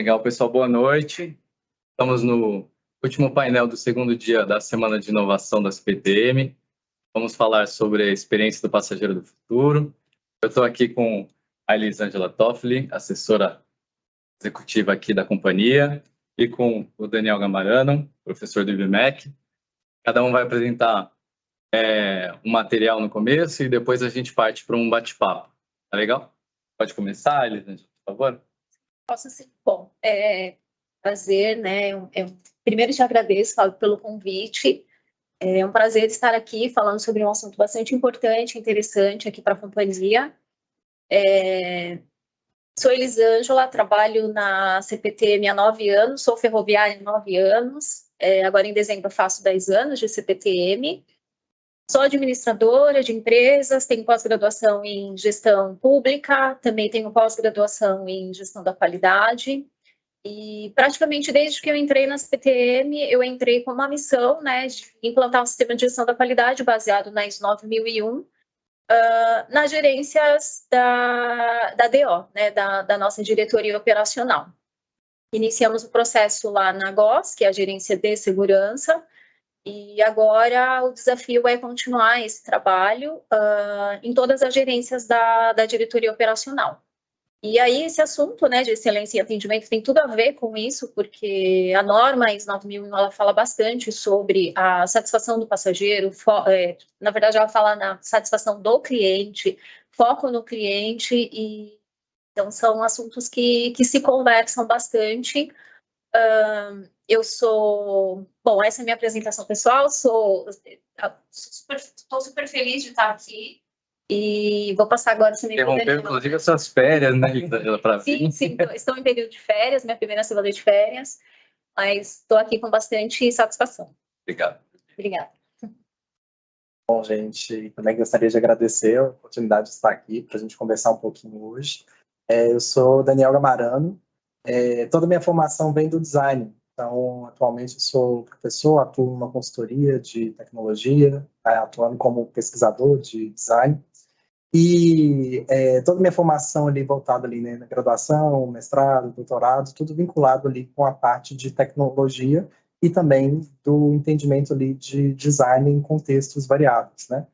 Legal, pessoal, boa noite. Estamos no último painel do segundo dia da Semana de Inovação da CPTM. Vamos falar sobre a experiência do passageiro do futuro. Eu estou aqui com a Elisângela Toffoli, assessora executiva aqui da companhia, e com o Daniel Gamarano, professor do IBMEC. Cada um vai apresentar um material no começo e depois a gente parte para um bate-papo. Tá legal? Pode começar, Elisângela, por favor? Posso sim. Bom, prazer, né? Primeiro te agradeço, Fábio, pelo convite. É um prazer estar aqui falando sobre um assunto bastante importante, interessante aqui para a companhia. Sou Elisângela, trabalho na CPTM há 9 anos, sou ferroviária há 9 anos. Agora em dezembro eu faço 10 anos de CPTM. Sou administradora de empresas, tenho pós-graduação em gestão pública, também tenho pós-graduação em gestão da qualidade. E praticamente desde que eu entrei na CPTM, eu entrei com uma missão, né, de implantar um sistema de gestão da qualidade baseado na ISO 9001, nas gerências da DO, né, da nossa diretoria operacional. Iniciamos o processo lá na GOS, que é a gerência de segurança, e agora o desafio é continuar esse trabalho em todas as gerências da diretoria operacional. E aí esse assunto, né, de excelência em atendimento tem tudo a ver com isso, porque a norma ISO 9001 ela fala bastante sobre a satisfação do passageiro, na verdade ela fala na satisfação do cliente, foco no cliente, e então são assuntos que se conversam bastante. Bom, essa é a minha apresentação pessoal, estou super feliz de estar aqui e vou passar agora... Interrompeu, inclusive, as suas férias, né, para vir? Sim, estou em período de férias, minha primeira semana de férias, mas estou aqui com bastante satisfação. Obrigado. Obrigada. Bom, gente, também gostaria de agradecer a oportunidade de estar aqui para a gente conversar um pouquinho hoje. Eu sou Daniel Gamarano, toda a minha formação vem do design, então atualmente eu sou professor, atuo numa consultoria de tecnologia, atuando como pesquisador de design, e toda a minha formação ali voltada ali, né, na graduação, mestrado, doutorado, tudo vinculado ali com a parte de tecnologia e também do entendimento ali de design em contextos variados, né?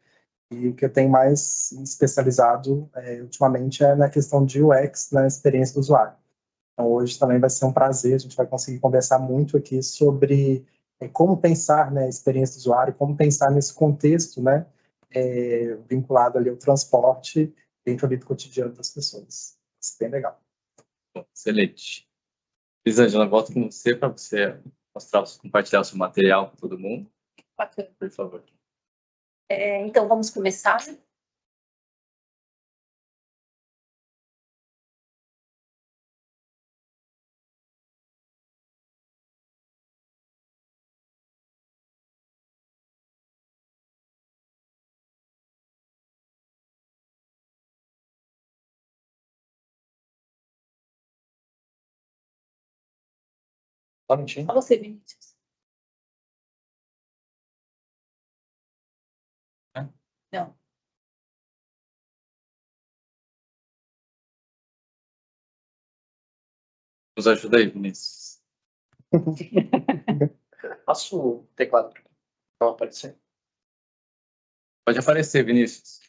E o que eu tenho mais especializado ultimamente é na questão de UX, na experiência do usuário. Então, hoje também vai ser um prazer, a gente vai conseguir conversar muito aqui sobre como pensar, né, a experiência do usuário, como pensar nesse contexto, né, vinculado ali ao transporte dentro ali do cotidiano das pessoas. Isso é bem legal. Excelente. Elisângela, volto com você para você compartilhar o seu material com todo mundo. Bacana. Por favor. Então, vamos começar. Só um minutinho. Só você, Vinícius. Não. Nos ajuda aí, Vinícius. Passo o teclado para não aparecer. Pode aparecer, Vinícius.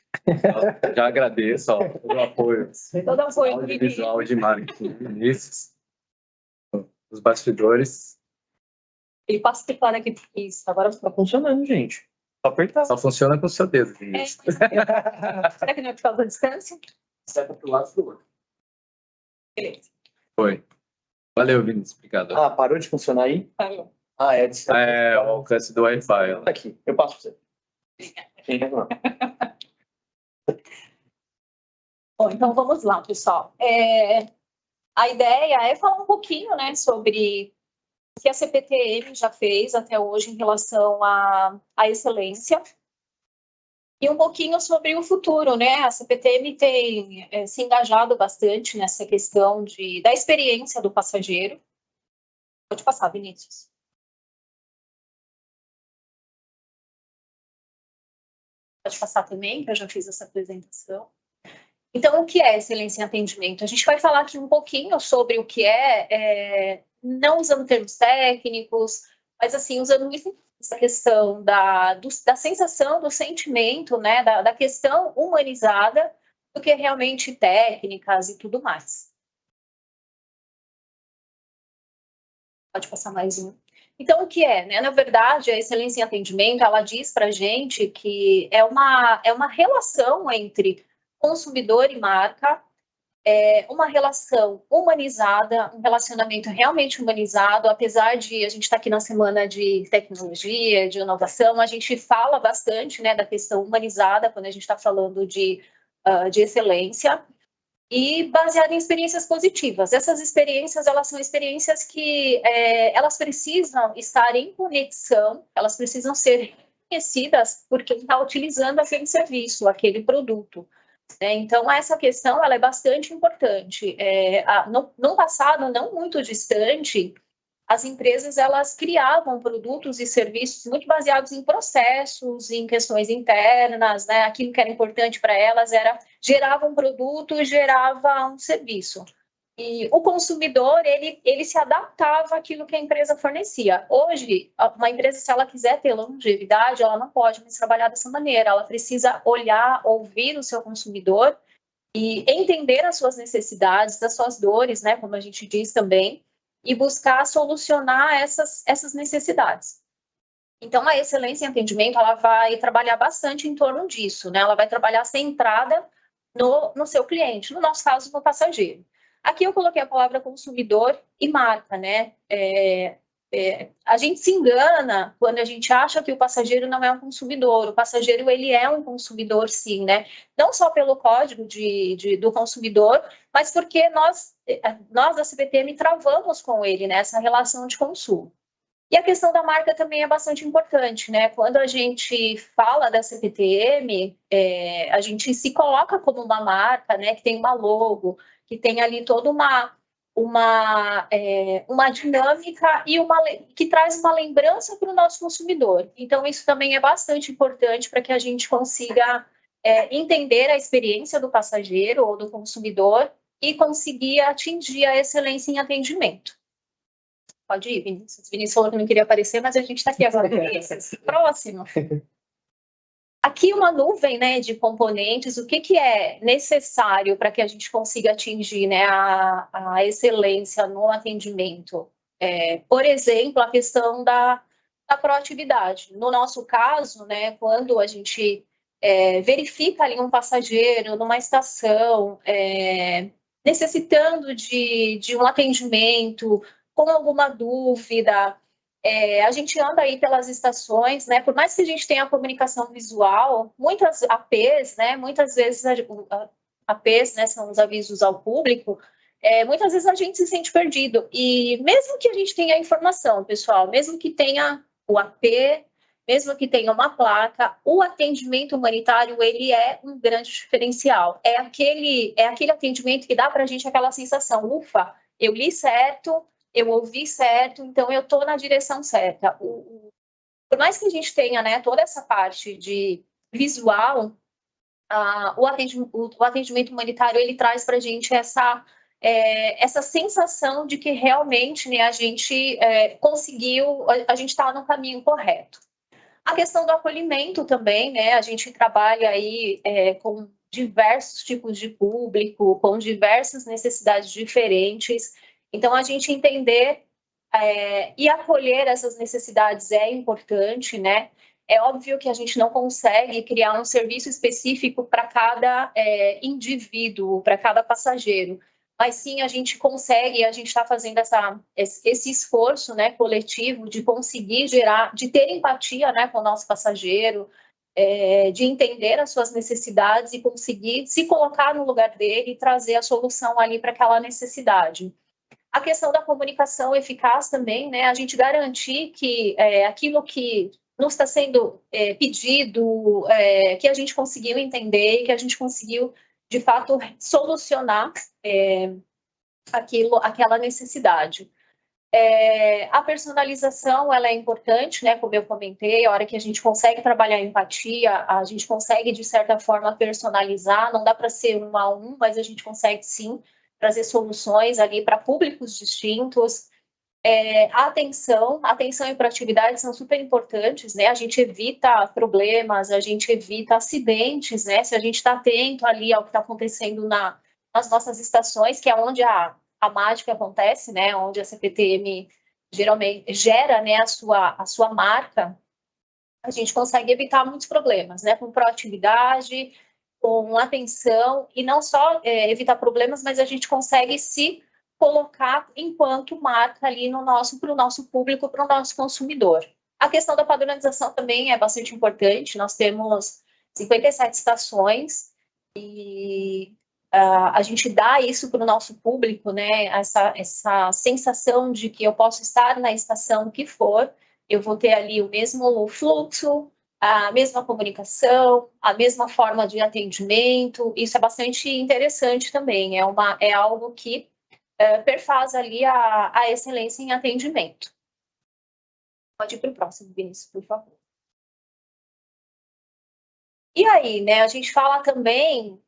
Já agradeço todo o apoio. Todo apoio. Audiovisual de marketing, Vinícius. Os bastidores. Ele passa o teclado aqui. Isso, agora Tá funcionando, gente. Só apertar. Só funciona com o seu dedo, Vinícius. Será que não é por causa da distância? Serve pro lado do outro. Beleza. Foi. Valeu, Vinícius. Obrigado. Ah, parou de funcionar aí? Parou. É a distância. É o alcance do Wi-Fi. Tá aqui, eu passo para você. Bom, então vamos lá, pessoal. A ideia é falar um pouquinho, né, sobre o que a CPTM já fez até hoje em relação à excelência e um pouquinho sobre o futuro, né? A CPTM tem se engajado bastante nessa questão da experiência do passageiro. Pode passar, Vinícius. Pode passar também, que eu já fiz essa apresentação. Então, o que é excelência em atendimento? A gente vai falar aqui um pouquinho sobre o que não usando termos técnicos, mas assim, usando muito essa questão da sensação, do sentimento, né, da questão humanizada, do que realmente técnicas e tudo mais. Pode passar mais um. Então, o que é? Né? Na verdade, a excelência em atendimento, ela diz para a gente que é uma relação entre consumidor e marca, uma relação humanizada, um relacionamento realmente humanizado, apesar de a gente estar aqui na semana de tecnologia, de inovação, a gente fala bastante, né, da questão humanizada quando a gente está falando de excelência, e baseada em experiências positivas. Essas experiências, elas são experiências que elas precisam estar em conexão, elas precisam ser reconhecidas por quem está utilizando aquele serviço, aquele produto. Então, essa questão ela é bastante importante. No passado, não muito distante, as empresas elas criavam produtos e serviços muito baseados em processos, em questões internas, né? Aquilo que era importante para elas era gerava um produto, gerava um serviço. E o consumidor, ele se adaptava àquilo que a empresa fornecia. Hoje, uma empresa, se ela quiser ter longevidade, ela não pode mais trabalhar dessa maneira. Ela precisa olhar, ouvir o seu consumidor e entender as suas necessidades, as suas dores, né, como a gente diz também, e buscar solucionar essas necessidades. Então, a excelência em atendimento, ela vai trabalhar bastante em torno disso, né? Ela vai trabalhar centrada no seu cliente, no nosso caso, no passageiro. Aqui eu coloquei a palavra consumidor e marca, né? A gente se engana quando a gente acha que o passageiro não é um consumidor. O passageiro, ele é um consumidor, sim, né? Não só pelo código do consumidor, mas porque nós da CPTM travamos com ele, né, essa relação de consumo. E a questão da marca também é bastante importante, né? Quando a gente fala da CPTM, a gente se coloca como uma marca, né, que tem uma logo, que tem ali toda uma dinâmica e que traz uma lembrança para o nosso consumidor. Então, isso também é bastante importante para que a gente consiga entender a experiência do passageiro ou do consumidor e conseguir atingir a excelência em atendimento. Pode ir, Vinícius. Vinícius falou que não queria aparecer, mas a gente está aqui agora. Próximo. Aqui uma nuvem, né, de componentes, o que é necessário para que a gente consiga atingir, né, a excelência no atendimento? Por exemplo, a questão da proatividade. No nosso caso, né, quando a gente verifica ali um passageiro numa estação, necessitando de um atendimento, com alguma dúvida, a gente anda aí pelas estações, né? Por mais que a gente tenha a comunicação visual, muitas APs, né? Muitas vezes APs, né? São os avisos ao público. Muitas vezes a gente se sente perdido. E mesmo que a gente tenha a informação, pessoal, mesmo que tenha o AP, mesmo que tenha uma placa, o atendimento humanitário, ele é um grande diferencial. É aquele atendimento que dá para a gente aquela sensação, ufa, eu li certo, eu ouvi certo, então eu estou na direção certa. Por mais que a gente tenha, né, toda essa parte de visual, o atendimento humanitário, ele traz para a gente essa sensação de que realmente, né, a gente conseguiu, a gente está no caminho correto. A questão do acolhimento também, né, a gente trabalha aí com diversos tipos de público, com diversas necessidades diferentes. Então, a gente entender e acolher essas necessidades é importante, né? É óbvio que a gente não consegue criar um serviço específico para cada indivíduo, para cada passageiro, mas sim a gente consegue, a gente está fazendo esse esforço, né, coletivo de conseguir gerar, de ter empatia, né, com o nosso passageiro, de entender as suas necessidades e conseguir se colocar no lugar dele e trazer a solução ali para aquela necessidade. A questão da comunicação eficaz também, né? A gente garantir que aquilo que nos está sendo pedido, que a gente conseguiu entender, que a gente conseguiu, de fato, solucionar aquela necessidade. A personalização, ela é importante, né? Como eu comentei, a hora que a gente consegue trabalhar a empatia, a gente consegue, de certa forma, personalizar, não dá para ser um a um, mas a gente consegue, sim, trazer soluções ali para públicos distintos. Atenção e proatividade são super importantes, né? A gente evita problemas, a gente evita acidentes, né? Se a gente está atento ali ao que está acontecendo nas nossas estações, que é onde a mágica acontece, né? Onde a CPTM geralmente gera, né, a sua marca, a gente consegue evitar muitos problemas, né? Com proatividade, com atenção, e não só evitar problemas, mas a gente consegue se colocar enquanto marca ali para o nosso público, para o nosso consumidor. A questão da padronização também é bastante importante. Nós temos 57 estações e a gente dá isso para o nosso público, né? Essa sensação de que eu posso estar na estação que for, eu vou ter ali o mesmo fluxo, a mesma comunicação, a mesma forma de atendimento. Isso é bastante interessante também. É algo que perfaz ali a excelência em atendimento. Pode ir para o próximo, Vinícius, por favor. E aí, né, a gente fala também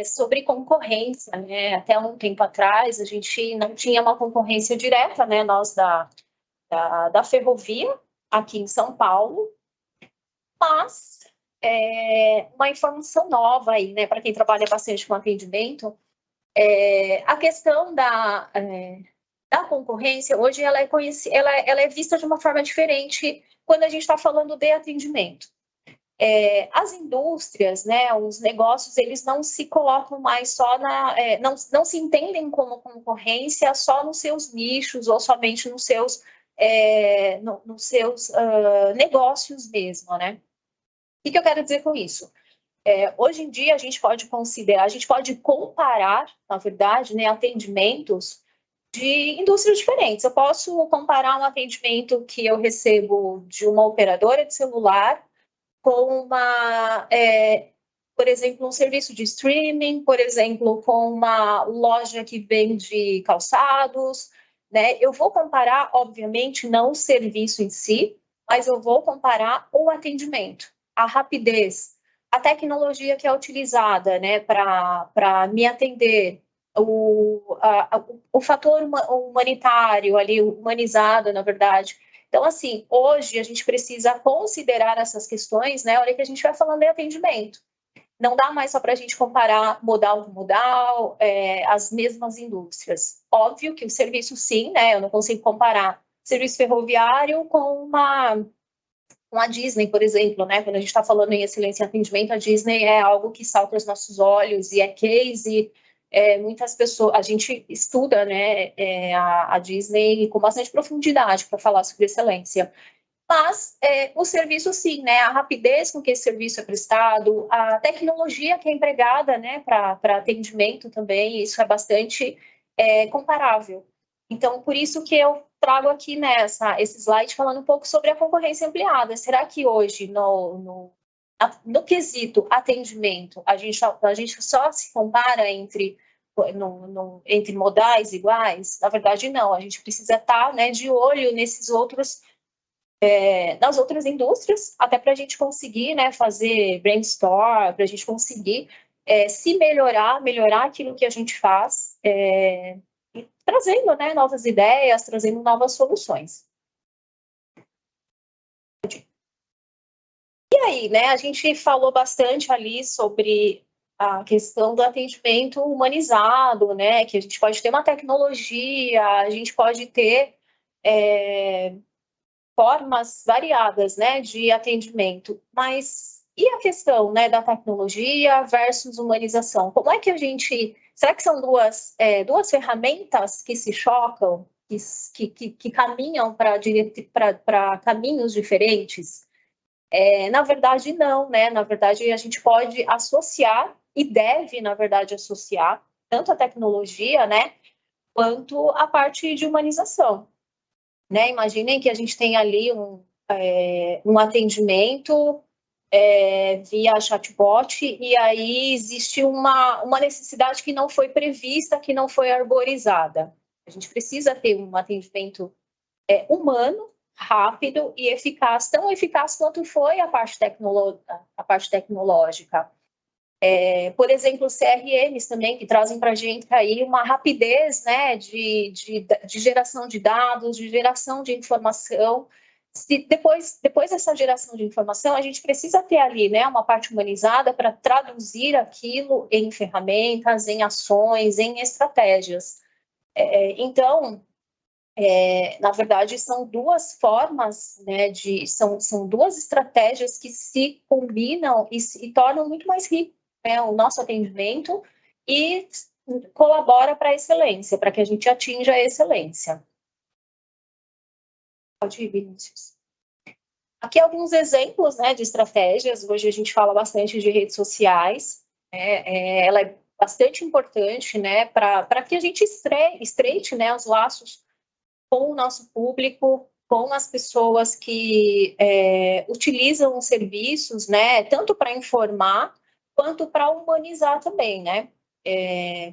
sobre concorrência, né? Até um tempo atrás, a gente não tinha uma concorrência direta, né? Nós da ferrovia, aqui em São Paulo, mas uma informação nova aí, né, para quem trabalha bastante com atendimento, a questão da concorrência, hoje ela é vista de uma forma diferente quando a gente está falando de atendimento. As indústrias, né, os negócios, eles não se colocam mais só não se entendem como concorrência só nos seus nichos ou somente nos seus negócios mesmo, né? O que eu quero dizer com isso? Hoje em dia a gente pode comparar, na verdade, né, atendimentos de indústrias diferentes. Eu posso comparar um atendimento que eu recebo de uma operadora de celular com por exemplo, um serviço de streaming, por exemplo, com uma loja que vende calçados, né? Eu vou comparar, obviamente, não o serviço em si, mas eu vou comparar o atendimento, a rapidez, a tecnologia que é utilizada, né, para me atender, o fator humanitário ali, humanizado, na verdade. Então, assim, hoje a gente precisa considerar essas questões, né, na hora que a gente vai falando de atendimento. Não dá mais só para a gente comparar modal com modal, as mesmas indústrias. Óbvio que o serviço, sim, né, eu não consigo comparar serviço ferroviário com a Disney, por exemplo, né? Quando a gente está falando em excelência em atendimento, a Disney é algo que salta aos nossos olhos e é case. Muitas pessoas, a gente estuda, né, a Disney com bastante profundidade para falar sobre excelência. Mas o serviço, sim, né? A rapidez com que esse serviço é prestado, a tecnologia que é empregada, né, para atendimento também, isso é bastante comparável. Então, por isso que eu trago aqui esse slide falando um pouco sobre a concorrência ampliada. Será que hoje, no quesito atendimento, a gente só se compara entre modais iguais? Na verdade, não. A gente precisa estar, né, de olho nesses outros, nas outras indústrias, até para a gente conseguir, né, fazer brainstorm, para a gente conseguir se melhorar aquilo que a gente faz, e trazendo, né, novas ideias, trazendo novas soluções. E aí, né, a gente falou bastante ali sobre a questão do atendimento humanizado, né, que a gente pode ter uma tecnologia, a gente pode ter formas variadas, né, de atendimento, mas e a questão, né, da tecnologia versus humanização? Como é que a gente... Será que são duas ferramentas que se chocam, que caminham para caminhos diferentes? Na verdade, não, né? Na verdade, a gente pode associar e deve, na verdade, associar tanto a tecnologia, né, quanto a parte de humanização. Né? Imaginem que a gente tem ali um atendimento via chatbot, e aí existe uma necessidade que não foi prevista, que não foi arborizada. A gente precisa ter um atendimento humano, rápido e eficaz, tão eficaz quanto foi a parte tecnológica. Por exemplo, CRMs também, que trazem para a gente aí uma rapidez, né, de geração de dados, de geração de informação. Depois dessa geração de informação, a gente precisa ter ali, né, uma parte humanizada para traduzir aquilo em ferramentas, em ações, em estratégias. Então, na verdade, são duas formas, né, são duas estratégias que se combinam e tornam muito mais rico, né, o nosso atendimento e colabora para a excelência, para que a gente atinja a excelência. Pode ir, Vinícius. Aqui alguns exemplos, né, de estratégias. Hoje a gente fala bastante de redes sociais. Ela é bastante importante, né, para que a gente estreite, né, os laços com o nosso público, com as pessoas que utilizam os serviços, né, tanto para informar quanto para humanizar também, né.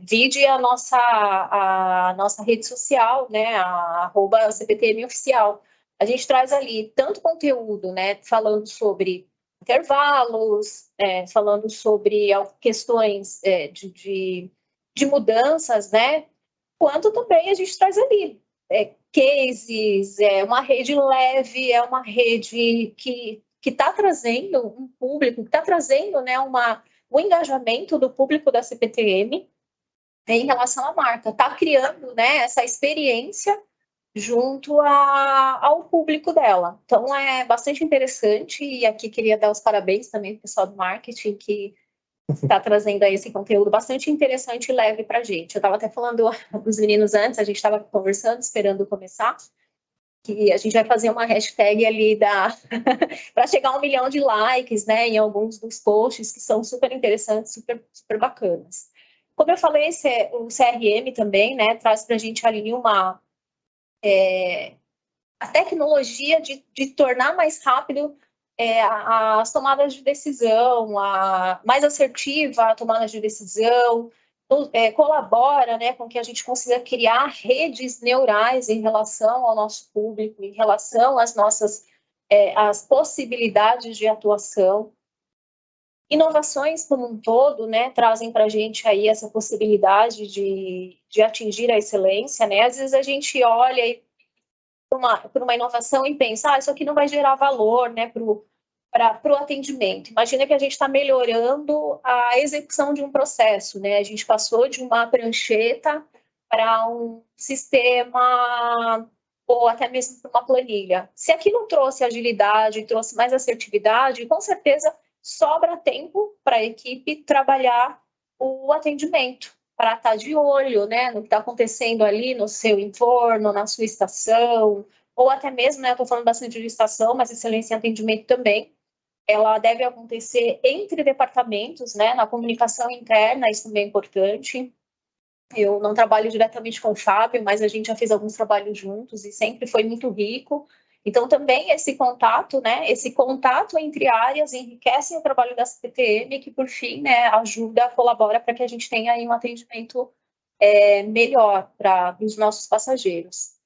Vide a nossa rede social, né, a @CPTM oficial. A gente traz ali tanto conteúdo, né, falando sobre intervalos, falando sobre questões de mudanças, né, quanto também a gente traz ali cases, uma rede leve, uma rede que está trazendo um público, que está trazendo, né, o engajamento do público da CPTM em relação à marca, está criando, né, essa experiência junto ao público dela. Então, é bastante interessante, e aqui queria dar os parabéns também para o pessoal do marketing, que está trazendo aí esse conteúdo bastante interessante e leve para a gente. Eu estava até falando dos meninos antes, a gente estava conversando, esperando começar, que a gente vai fazer uma hashtag ali para chegar a 1 milhão de likes, né, em alguns dos posts que são super interessantes, super, super bacanas. Como eu falei, o CRM também, né, traz para a gente ali a tecnologia de tornar mais rápido as tomadas de decisão, mais assertiva a tomada de decisão, colabora, né, com que a gente consiga criar redes neurais em relação ao nosso público, em relação às nossas as possibilidades de atuação. Inovações como um todo, né, trazem para a gente aí essa possibilidade de atingir a excelência, né? Às vezes a gente olha por uma inovação e pensa, isso aqui não vai gerar valor, né, para o atendimento. Imagina que a gente está melhorando a execução de um processo, né? A gente passou de uma prancheta para um sistema ou até mesmo para uma planilha. Se aquilo trouxe agilidade, trouxe mais assertividade, com certeza sobra tempo para a equipe trabalhar o atendimento, para estar de olho, né, no que está acontecendo ali no seu entorno, na sua estação, ou até mesmo, né, eu estou falando bastante de estação, mas excelência em atendimento também, ela deve acontecer entre departamentos, né, na comunicação interna, isso também é importante. Eu não trabalho diretamente com o Fábio, mas a gente já fez alguns trabalhos juntos e sempre foi muito rico. Então, também esse contato, né, esse contato entre áreas enriquece o trabalho da CPTM, que, por fim, né, ajuda, colabora para que a gente tenha aí um atendimento melhor para os nossos passageiros.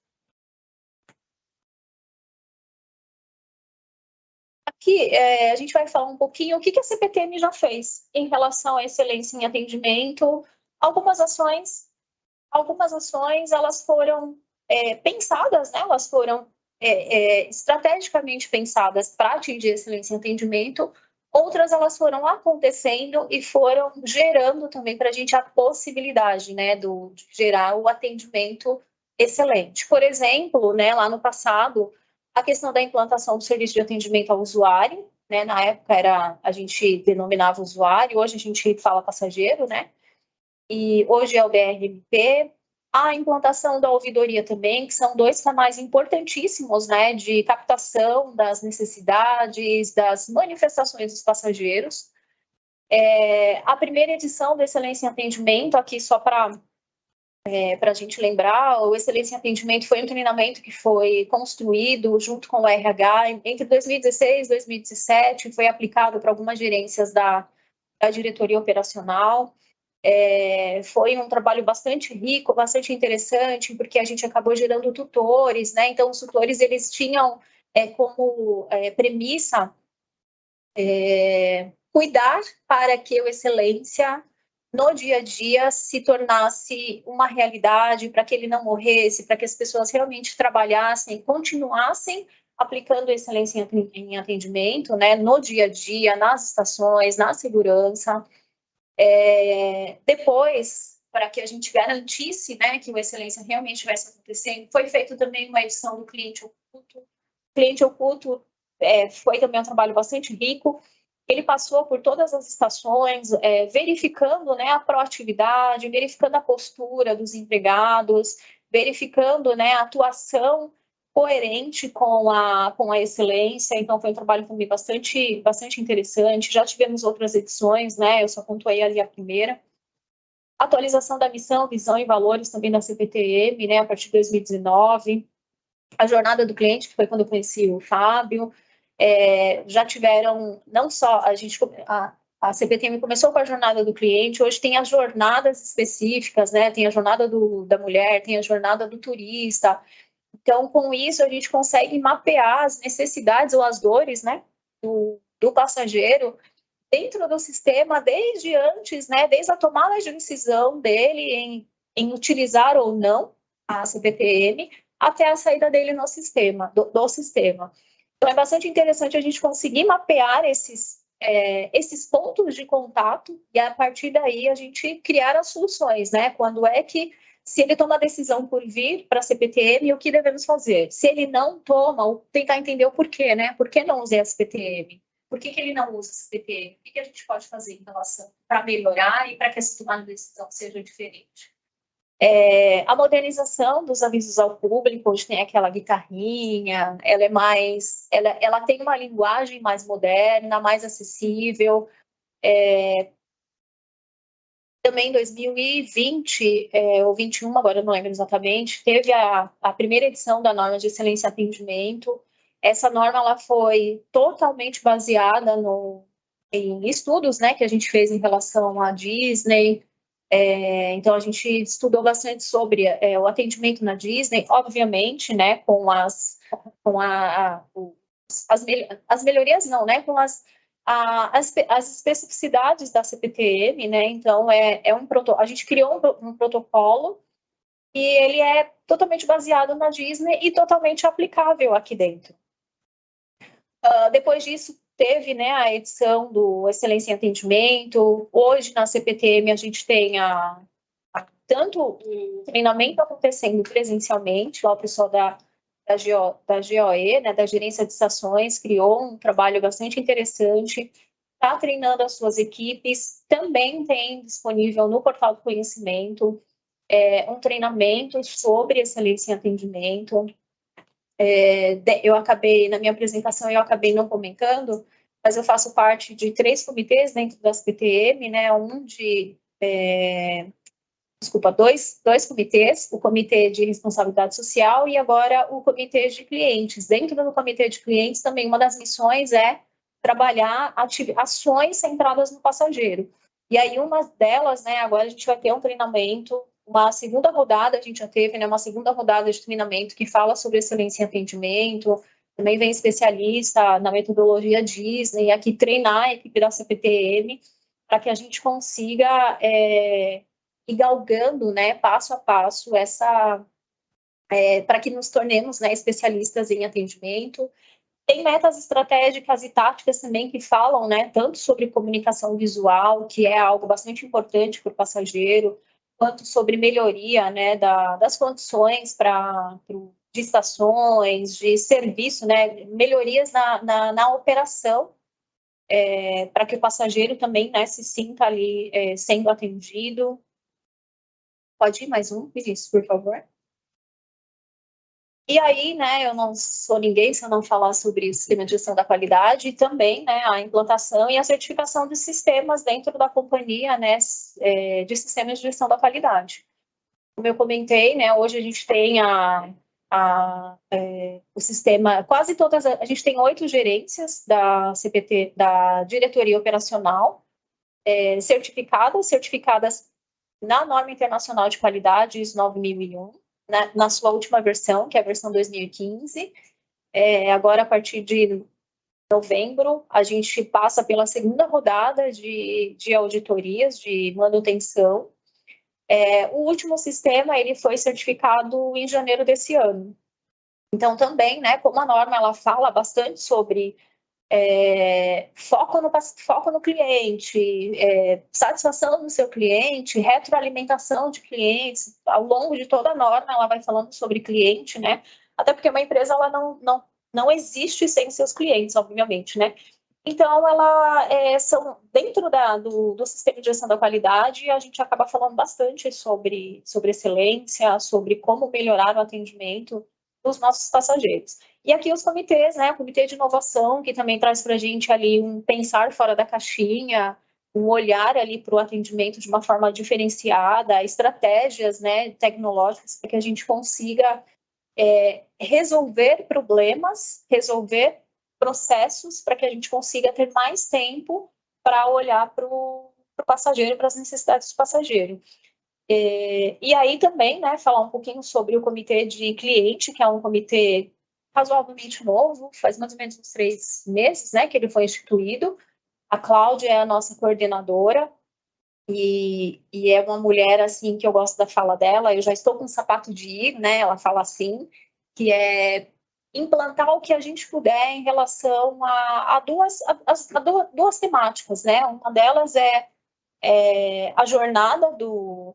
Aqui, a gente vai falar um pouquinho o que a CPTM já fez em relação à excelência em atendimento. Algumas ações, elas foram pensadas, né, elas foram estrategicamente pensadas para atingir excelência em atendimento, outras elas foram acontecendo e foram gerando também para a gente a possibilidade, né, de gerar o atendimento excelente. Por exemplo, né, lá no passado, a questão da implantação do serviço de atendimento ao usuário, né, na época a gente denominava usuário, hoje a gente fala passageiro, né, e hoje é o DRMP, a implantação da ouvidoria também, que são 2 canais importantíssimos, né, de captação das necessidades, das manifestações dos passageiros. A primeira edição do Excelência em Atendimento, aqui só para a gente lembrar, o Excelência em Atendimento foi um treinamento que foi construído junto com o RH entre 2016 e 2017, foi aplicado para algumas gerências da diretoria operacional. Foi um trabalho bastante rico, bastante interessante, porque a gente acabou gerando tutores, né? Então, os tutores, eles tinham como premissa cuidar para que a excelência no dia a dia se tornasse uma realidade, para que ele não morresse, para que as pessoas realmente trabalhassem, continuassem aplicando excelência em atendimento, né, no dia a dia, nas estações, na segurança. Depois, para que a gente garantisse, né, que o excelência realmente estivesse acontecendo, foi feito também uma edição do Cliente Oculto. O Cliente Oculto foi também um trabalho bastante rico. Ele passou por todas as estações, verificando, né, a proatividade, verificando a postura dos empregados, verificando, né, a atuação coerente com a excelência. Então, foi um trabalho também bastante interessante. Já tivemos outras edições, né, eu só pontuei ali a primeira. Atualização da missão, visão e valores também da CPTM, né, a partir de 2019. A jornada do cliente, que foi quando eu conheci o Fábio. Já tiveram, não só a CPTM começou com a jornada do cliente, hoje tem as jornadas específicas, né? Tem a jornada da mulher, tem a jornada do turista. Então, com isso, a gente consegue mapear as necessidades ou as dores, né, do passageiro dentro do sistema desde antes, né? Desde a tomada de decisão dele em utilizar ou não a CPTM até a saída dele no sistema, do sistema. Então, é bastante interessante a gente conseguir mapear esses pontos de contato e, a partir daí, a gente criar as soluções, né? Quando é que, se ele toma a decisão por vir para a CPTM, o que devemos fazer? Se ele não toma, tentar entender o porquê, né? Por que não usei a CPTM? Por que ele não usa a CPTM? O que a gente pode fazer em relação para melhorar e para que essa tomada de decisão seja diferente? A modernização dos avisos ao público, hoje tem aquela guitarrinha, ela tem uma linguagem mais moderna, mais acessível. Também em 2020, ou 2021, agora eu não lembro exatamente, teve a primeira edição da norma de excelência em atendimento. Essa norma ela foi totalmente baseada em estudos, né, que a gente fez em relação à Disney. Então, a gente estudou bastante sobre o atendimento na Disney, obviamente, né, com as melhorias, não, né, com as especificidades da CPTM, né. Então, a gente criou um protocolo e ele é totalmente baseado na Disney e totalmente aplicável aqui dentro. Depois disso, teve, né, a edição do Excelência em Atendimento. Hoje, na CPTM, a gente tem tanto o treinamento acontecendo presencialmente, lá o pessoal da GOE, né, da Gerência de Estações, criou um trabalho bastante interessante, está treinando as suas equipes, também tem disponível no Portal do Conhecimento um treinamento sobre excelência em atendimento. Na minha apresentação, eu acabei não comentando, mas eu faço parte de 3 comitês dentro da CPTM, né? Dois comitês, o Comitê de Responsabilidade Social e agora o Comitê de Clientes. Dentro do Comitê de Clientes, também uma das missões é trabalhar ações centradas no passageiro. E aí, uma delas, né, agora a gente vai ter um treinamento, uma segunda rodada, a gente já teve, né, uma segunda rodada de treinamento que fala sobre excelência em atendimento. Também vem especialista na metodologia Disney, aqui treinar a equipe da CPTM para que a gente consiga ir galgando, né, passo a passo, para que nos tornemos, né, especialistas em atendimento. Tem metas estratégicas e táticas também que falam, né, tanto sobre comunicação visual, que é algo bastante importante para o passageiro, quanto sobre melhoria, né, das condições de estações, de serviço, né, melhorias na operação, para que o passageiro também, né, se sinta ali sendo atendido. Pode ir mais um, Vinícius, por favor. E aí, né, eu não sou ninguém se eu não falar sobre o sistema de gestão da qualidade e também, né, a implantação e a certificação de sistemas dentro da companhia, né, de sistemas de gestão da qualidade. Como eu comentei, né, hoje a gente tem o sistema, quase todas, a gente tem 8 gerências da CPT, da diretoria operacional, certificadas na norma internacional de qualidade ISO 9001, na sua última versão, que é a versão 2015. Agora, a partir de novembro, a gente passa pela segunda rodada de auditorias de manutenção. O último sistema ele foi certificado em janeiro desse ano. Então, também, né, como a norma ela fala bastante sobre foco no cliente, satisfação do seu cliente, retroalimentação de clientes, ao longo de toda a norma ela vai falando sobre cliente, né? Até porque uma empresa ela não existe sem seus clientes, obviamente, né? Então, são dentro do sistema de gestão da qualidade, a gente acaba falando bastante sobre excelência, sobre como melhorar o atendimento dos nossos passageiros. E aqui os comitês, né? O comitê de inovação, que também traz para a gente ali um pensar fora da caixinha, um olhar ali para o atendimento de uma forma diferenciada, estratégias, né, tecnológicas para que a gente consiga resolver problemas, resolver processos para que a gente consiga ter mais tempo para olhar para o passageiro, para as necessidades do passageiro. E aí também, né, falar um pouquinho sobre o comitê de cliente, que é um comitê razoavelmente novo, faz mais ou menos uns 3 meses, né, que ele foi instituído. A Cláudia é a nossa coordenadora e é uma mulher, assim, que eu gosto da fala dela. Eu já estou com um sapato de ir, né, ela fala assim, que é implantar o que a gente puder em relação a duas temáticas, né? Uma delas é a jornada do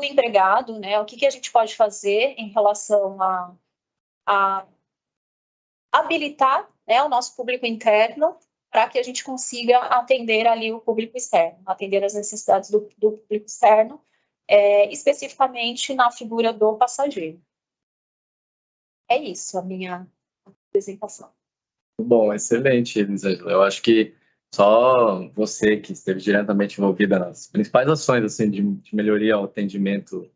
empregado, né? O que a gente pode fazer em relação a habilitar, né, o nosso público interno para que a gente consiga atender ali o público externo, atender as necessidades do público externo, especificamente na figura do passageiro. É isso, a minha apresentação. Bom, excelente, Elisângela. Eu acho que só você que esteve diretamente envolvida nas principais ações assim, de melhoria ao atendimento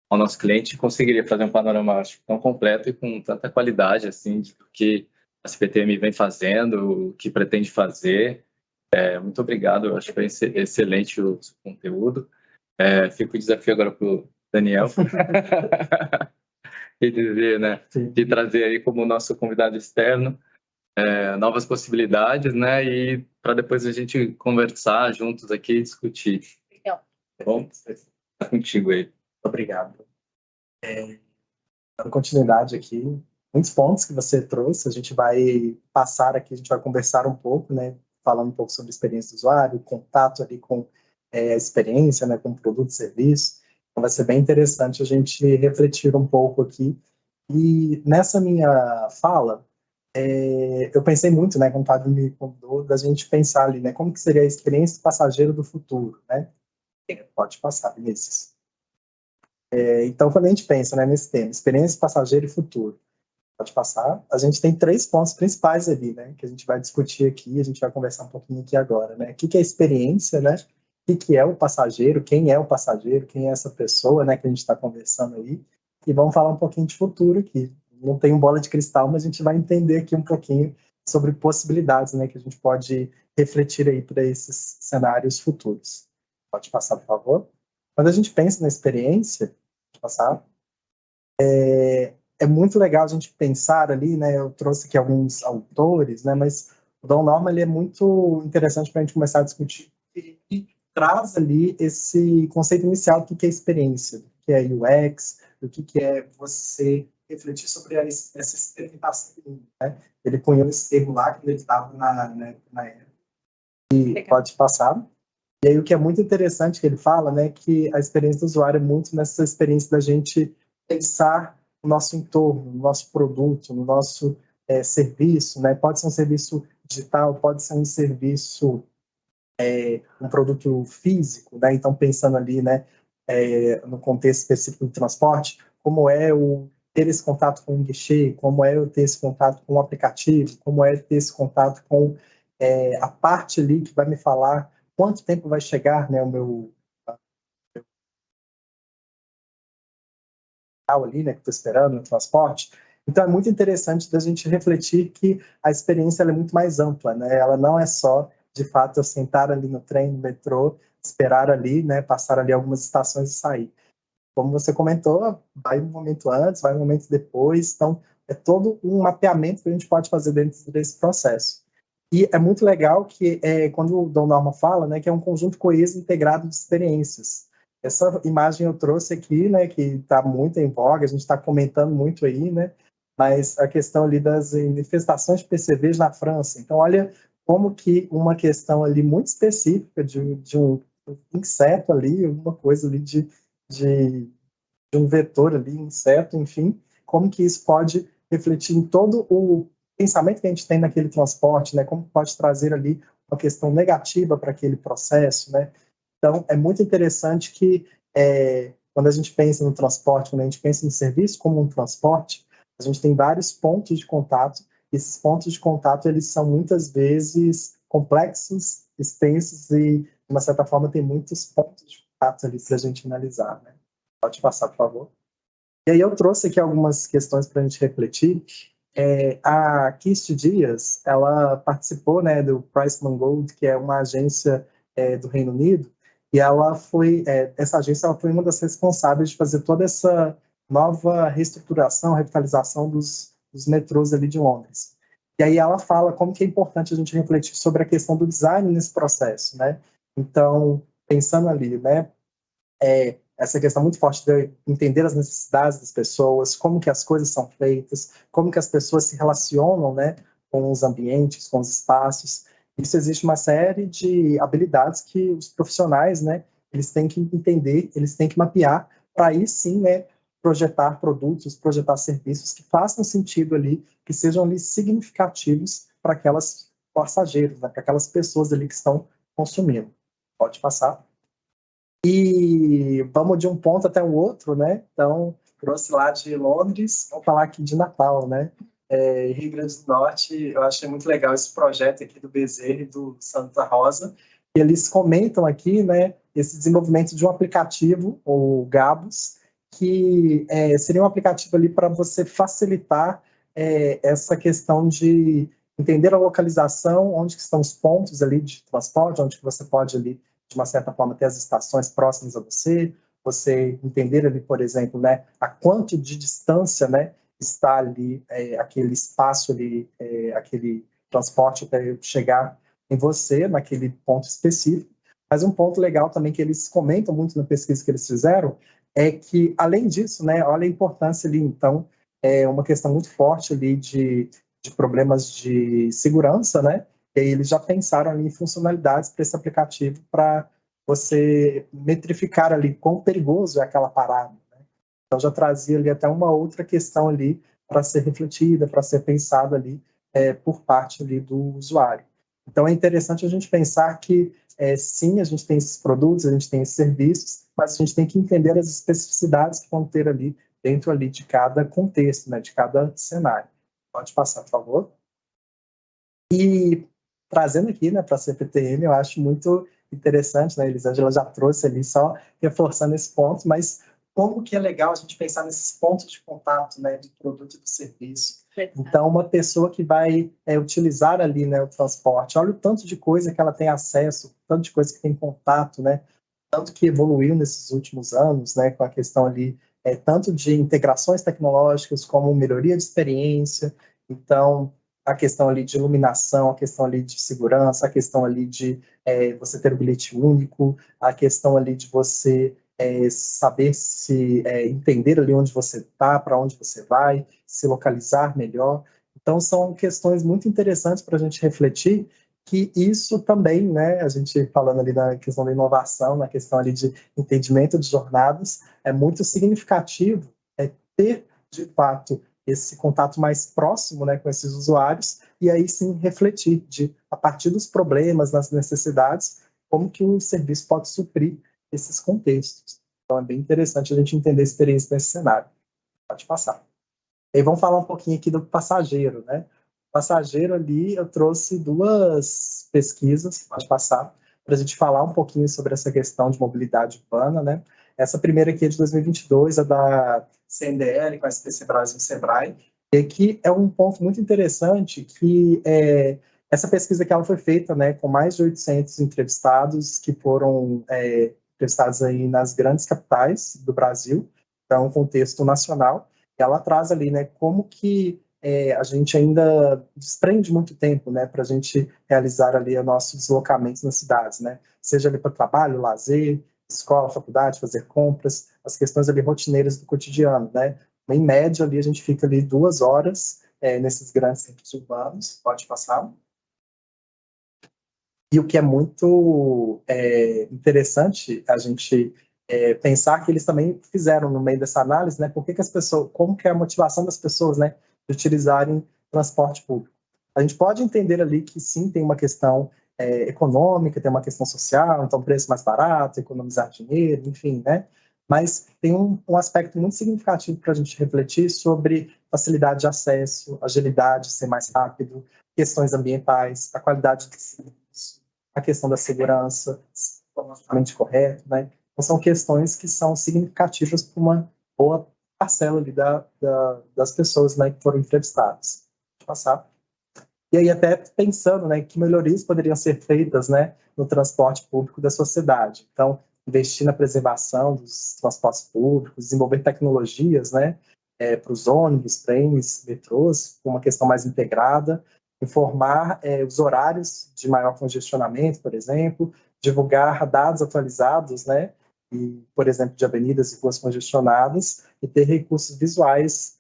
ao nosso cliente conseguiria fazer um panorama, acho, tão completo e com tanta qualidade assim, do que a CPTM vem fazendo, o que pretende fazer. Muito obrigado, eu acho que foi excelente o seu conteúdo. Fica o desafio agora para o Daniel. E dizer, né, de trazer aí como nosso convidado externo novas possibilidades, né, e para depois a gente conversar juntos aqui e discutir. Legal. Tá bom? Tá contigo aí. Obrigado. Dando continuidade aqui, muitos pontos que você trouxe, a gente vai passar aqui, a gente vai conversar um pouco, né, falando um pouco sobre a experiência do usuário, contato ali com a experiência, né, com o produto e serviço. Então vai ser bem interessante a gente refletir um pouco aqui. E nessa minha fala, eu pensei muito, né, como o Fábio me convidou, da gente pensar ali, né, como que seria a experiência do passageiro do futuro, né? Pode passar, Vinícius. Então, quando a gente pensa, né, nesse tema, experiência, passageiro e futuro, pode passar, a gente tem 3 pontos principais ali, né, que a gente vai discutir aqui, a gente vai conversar um pouquinho aqui agora, né? O que é experiência, né? O que é o passageiro, quem é essa pessoa, né, que a gente está conversando aí, e vamos falar um pouquinho de futuro aqui. Não tem bola de cristal, mas a gente vai entender aqui um pouquinho sobre possibilidades, né, que a gente pode refletir aí para esses cenários futuros. Pode passar, por favor. Quando a gente pensa na experiência, pode passar, é muito legal a gente pensar ali, né, eu trouxe aqui alguns autores, né, mas o Don Norman ele é muito interessante para a gente começar a discutir e traz ali esse conceito inicial do que é experiência, do que é UX, do que é você refletir sobre essa experimentação, né? Ele cunhou esse termo lá quando ele estava na era. E pode passar. E aí o que é muito interessante que ele fala, né, que a experiência do usuário é muito nessa experiência da gente pensar no nosso entorno, no nosso produto, no nosso serviço, né? Pode ser um serviço digital, pode ser um serviço, um produto físico, né? Então pensando ali, né, no contexto específico do transporte, como é o ter esse contato com o guichê, como é eu ter esse contato com o aplicativo, como é ter esse contato com a parte ali que vai me falar quanto tempo vai chegar, né, o meu ali, né, que estou esperando no transporte. Então é muito interessante da gente refletir que a experiência ela é muito mais ampla, né? Ela não é só de fato, eu sentar ali no trem, no metrô, esperar ali, né, passar ali algumas estações e sair. Como você comentou, vai um momento antes, vai um momento depois, então é todo um mapeamento que a gente pode fazer dentro desse processo. E é muito legal que, quando o Dom Norma fala, né, que é um conjunto coeso integrado de experiências. Essa imagem eu trouxe aqui, né, que está muito em voga, a gente está comentando muito aí, né, mas a questão ali das infestações de percevejos na França. Então, olha como que uma questão ali muito específica de um inseto ali, alguma coisa ali de um vetor ali, inseto, enfim, como que isso pode refletir em todo o pensamento que a gente tem naquele transporte, né? Como pode trazer ali uma questão negativa para aquele processo, né? Então, é muito interessante que quando a gente pensa no transporte, quando a gente pensa no serviço como um transporte, a gente tem vários pontos de contato, e esses pontos de contato, eles são muitas vezes complexos, extensos e, de uma certa forma, tem muitos pontos de contato ali para a gente analisar, né? Pode passar, por favor. E aí eu trouxe aqui algumas questões para a gente refletir. A Kirsty Dias, ela participou, né, do Priceman Gold, que é uma agência do Reino Unido, e ela foi, essa agência ela foi uma das responsáveis de fazer toda essa nova reestruturação, revitalização dos metrôs ali de Londres. E aí ela fala como que é importante a gente refletir sobre a questão do design nesse processo, né? Então, pensando ali, né, essa questão muito forte de entender as necessidades das pessoas, como que as coisas são feitas, como que as pessoas se relacionam, né, com os ambientes, com os espaços. Isso existe uma série de habilidades que os profissionais, né, eles têm que entender, eles têm que mapear, para aí sim, né, projetar produtos, projetar serviços que façam sentido ali, que sejam ali significativos para aquelas passageiros, né, para aquelas pessoas ali que estão consumindo. Pode passar. E vamos de um ponto até o outro, né? Então, trouxe lá de Londres, vamos falar aqui de Natal, né? Rio Grande do Norte, eu achei muito legal esse projeto aqui do Bezerra e do Santa Rosa. E eles comentam aqui, né, esse desenvolvimento de um aplicativo, o Gabus, que seria um aplicativo ali para você facilitar essa questão de entender a localização, onde que estão os pontos ali de transporte, onde que você pode ali de uma certa forma, ter as estações próximas a você, você entender ali, por exemplo, né, a quanto de distância, né, está ali aquele espaço ali, aquele transporte para chegar em você, naquele ponto específico. Mas um ponto legal também que eles comentam muito na pesquisa que eles fizeram é que, além disso, né, olha a importância ali, então, uma questão muito forte ali de problemas de segurança, né, e aí eles já pensaram ali em funcionalidades para esse aplicativo para você metrificar ali quão perigoso é aquela parada, né? Então já trazia ali até uma outra questão ali para ser refletida, para ser pensada ali por parte ali do usuário. Então é interessante a gente pensar que sim, a gente tem esses produtos, a gente tem esses serviços, mas a gente tem que entender as especificidades que vão ter ali dentro ali de cada contexto, né, de cada cenário. Pode passar, por favor. E trazendo aqui, né, para a CPTM, eu acho muito interessante, né, Elisângela já trouxe ali, só reforçando esse ponto, mas como que é legal a gente pensar nesses pontos de contato, né, de produto e do serviço. Então, uma pessoa que vai utilizar ali, né, o transporte, olha o tanto de coisa que ela tem acesso, o tanto de coisa que tem contato, né, tanto que evoluiu nesses últimos anos, né, com a questão ali, tanto de integrações tecnológicas como melhoria de experiência. Então, a questão ali de iluminação, a questão ali de segurança, a questão ali de você ter um bilhete único, a questão ali de você saber se entender ali onde você está, para onde você vai, se localizar melhor. Então, são questões muito interessantes para a gente refletir, que isso também, né, a gente falando ali na questão da inovação, na questão ali de entendimento de jornadas, é muito significativo ter, de fato, esse contato mais próximo, né, com esses usuários, e aí sim refletir a partir dos problemas, das necessidades, como que o serviço pode suprir esses contextos. Então é bem interessante a gente entender a experiência nesse cenário. Pode passar. E aí vamos falar um pouquinho aqui do passageiro, né? O passageiro ali, eu trouxe duas pesquisas, pode passar, para a gente falar um pouquinho sobre essa questão de mobilidade urbana, né? Essa primeira aqui é de 2022, é da CNDL, com a SPC Brasil e Sebrae, e aqui é um ponto muito interessante que Essa pesquisa que ela foi feita, né, com mais de 800 entrevistados que foram entrevistados aí nas grandes capitais do Brasil, para um contexto nacional. Ela traz ali, né, como que a gente ainda desprende muito tempo, né, para a gente realizar ali o nosso deslocamento nas cidades, né, seja ali para trabalho, lazer, escola, faculdade, fazer compras, as questões ali rotineiras do cotidiano, né. Em média ali a gente fica ali 2 horas nesses grandes centros urbanos. Pode passar. E o que é muito interessante a gente pensar que eles também fizeram no meio dessa análise, né? Por que as pessoas, como que é a motivação das pessoas, né, de utilizarem transporte público? A gente pode entender ali que sim, tem uma questão econômica, tem uma questão social, então preço mais barato, economizar dinheiro, enfim, né? Mas tem um aspecto muito significativo para a gente refletir sobre facilidade de acesso, agilidade, ser mais rápido, questões ambientais, a qualidade de serviço, a questão da segurança, politicamente correto, né? Então, são questões que são significativas para uma boa parcela ali das pessoas, né, que foram entrevistadas. Vou passar. E aí, até pensando, né, que melhorias poderiam ser feitas, né, no transporte público da sociedade. Então, investir na preservação dos transportes públicos, desenvolver tecnologias, né, para os ônibus, trens, metrôs, com uma questão mais integrada, informar os horários de maior congestionamento, por exemplo, divulgar dados atualizados, né, e, por exemplo, de avenidas e ruas congestionadas, e ter recursos visuais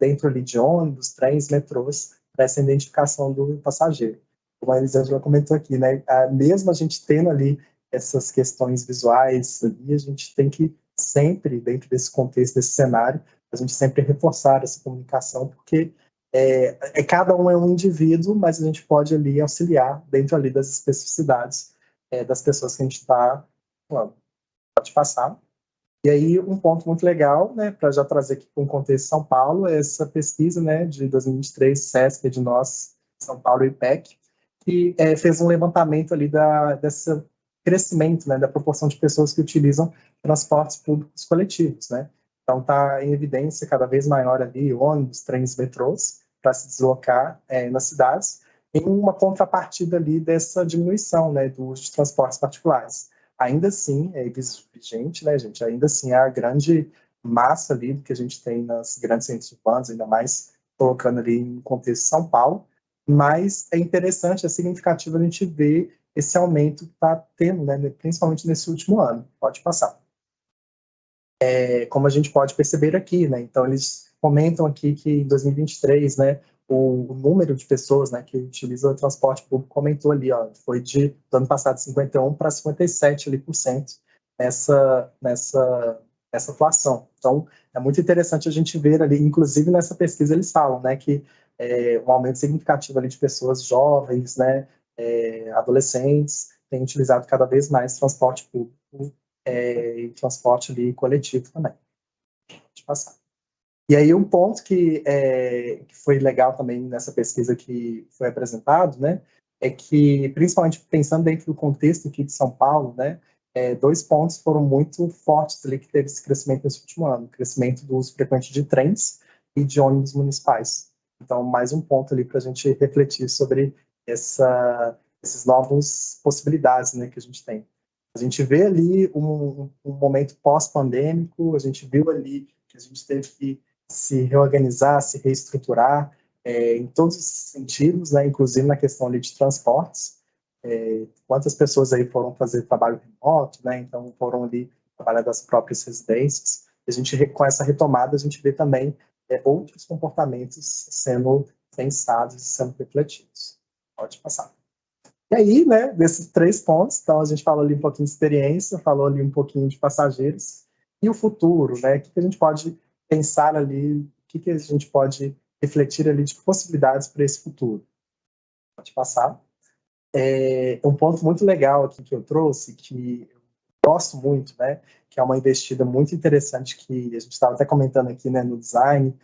dentro ali de ônibus, trens, metrôs, para essa identificação do passageiro. Como a Elisângela comentou aqui, né, mesmo a gente tendo ali essas questões visuais, ali, a gente tem que sempre, dentro desse contexto, desse cenário, a gente sempre reforçar essa comunicação, porque cada um é um indivíduo, mas a gente pode ali auxiliar dentro ali das especificidades das pessoas que a gente está falando. Pode passar. E aí, um ponto muito legal, né, para já trazer aqui para um contexto de São Paulo, é essa pesquisa, né, de 2023, SESC, de nós, São Paulo e IPEC, que fez um levantamento ali desse crescimento, né, da proporção de pessoas que utilizam transportes públicos coletivos, né. Então, está em evidência cada vez maior ali ônibus, trens, metrôs, para se deslocar nas cidades, em uma contrapartida ali dessa diminuição, né, do uso de transportes particulares. Ainda assim, é vigente, né, gente? Ainda assim, é a grande massa ali que a gente tem nas grandes centros urbanos, ainda mais colocando ali em contexto São Paulo, mas é interessante, é significativo a gente ver esse aumento que está tendo, né, principalmente nesse último ano. Pode passar. Como a gente pode perceber aqui, né, então eles comentam aqui que em 2023, né, o número de pessoas, né, que utilizam o transporte público aumentou ali, ó, foi do ano passado 51 para 57% nessa atuação. Então, é muito interessante a gente ver ali, inclusive nessa pesquisa eles falam, né, que um aumento significativo ali de pessoas jovens, né, adolescentes, têm utilizado cada vez mais transporte público e transporte ali coletivo também. Pode passar. E aí um ponto que foi legal também nessa pesquisa que foi apresentado, né, é que, principalmente pensando dentro do contexto aqui de São Paulo, né, 2 pontos foram muito fortes ali que teve esse crescimento nesse último ano, o crescimento do uso frequente de trens e de ônibus municipais. Então, mais um ponto ali para a gente refletir sobre esses novas possibilidades, né, que a gente tem. A gente vê ali um momento pós-pandêmico, a gente viu ali que a gente teve que se reorganizar, se reestruturar em todos os sentidos, né, inclusive na questão ali de transportes. Quantas pessoas aí foram fazer trabalho remoto, né, então foram ali trabalhar das próprias residências. A gente, com essa retomada, a gente vê também outros comportamentos sendo pensados e sendo refletidos. Pode passar. E aí, né, desses 3 pontos, então a gente falou ali um pouquinho de experiência, falou ali um pouquinho de passageiros, e o futuro, né, o que a gente pode pensar ali, o que a gente pode refletir ali de possibilidades para esse futuro. Pode passar. Um ponto muito legal aqui que eu trouxe, que eu gosto muito, né, que é uma investida muito interessante que a gente estava até comentando aqui, né, no design,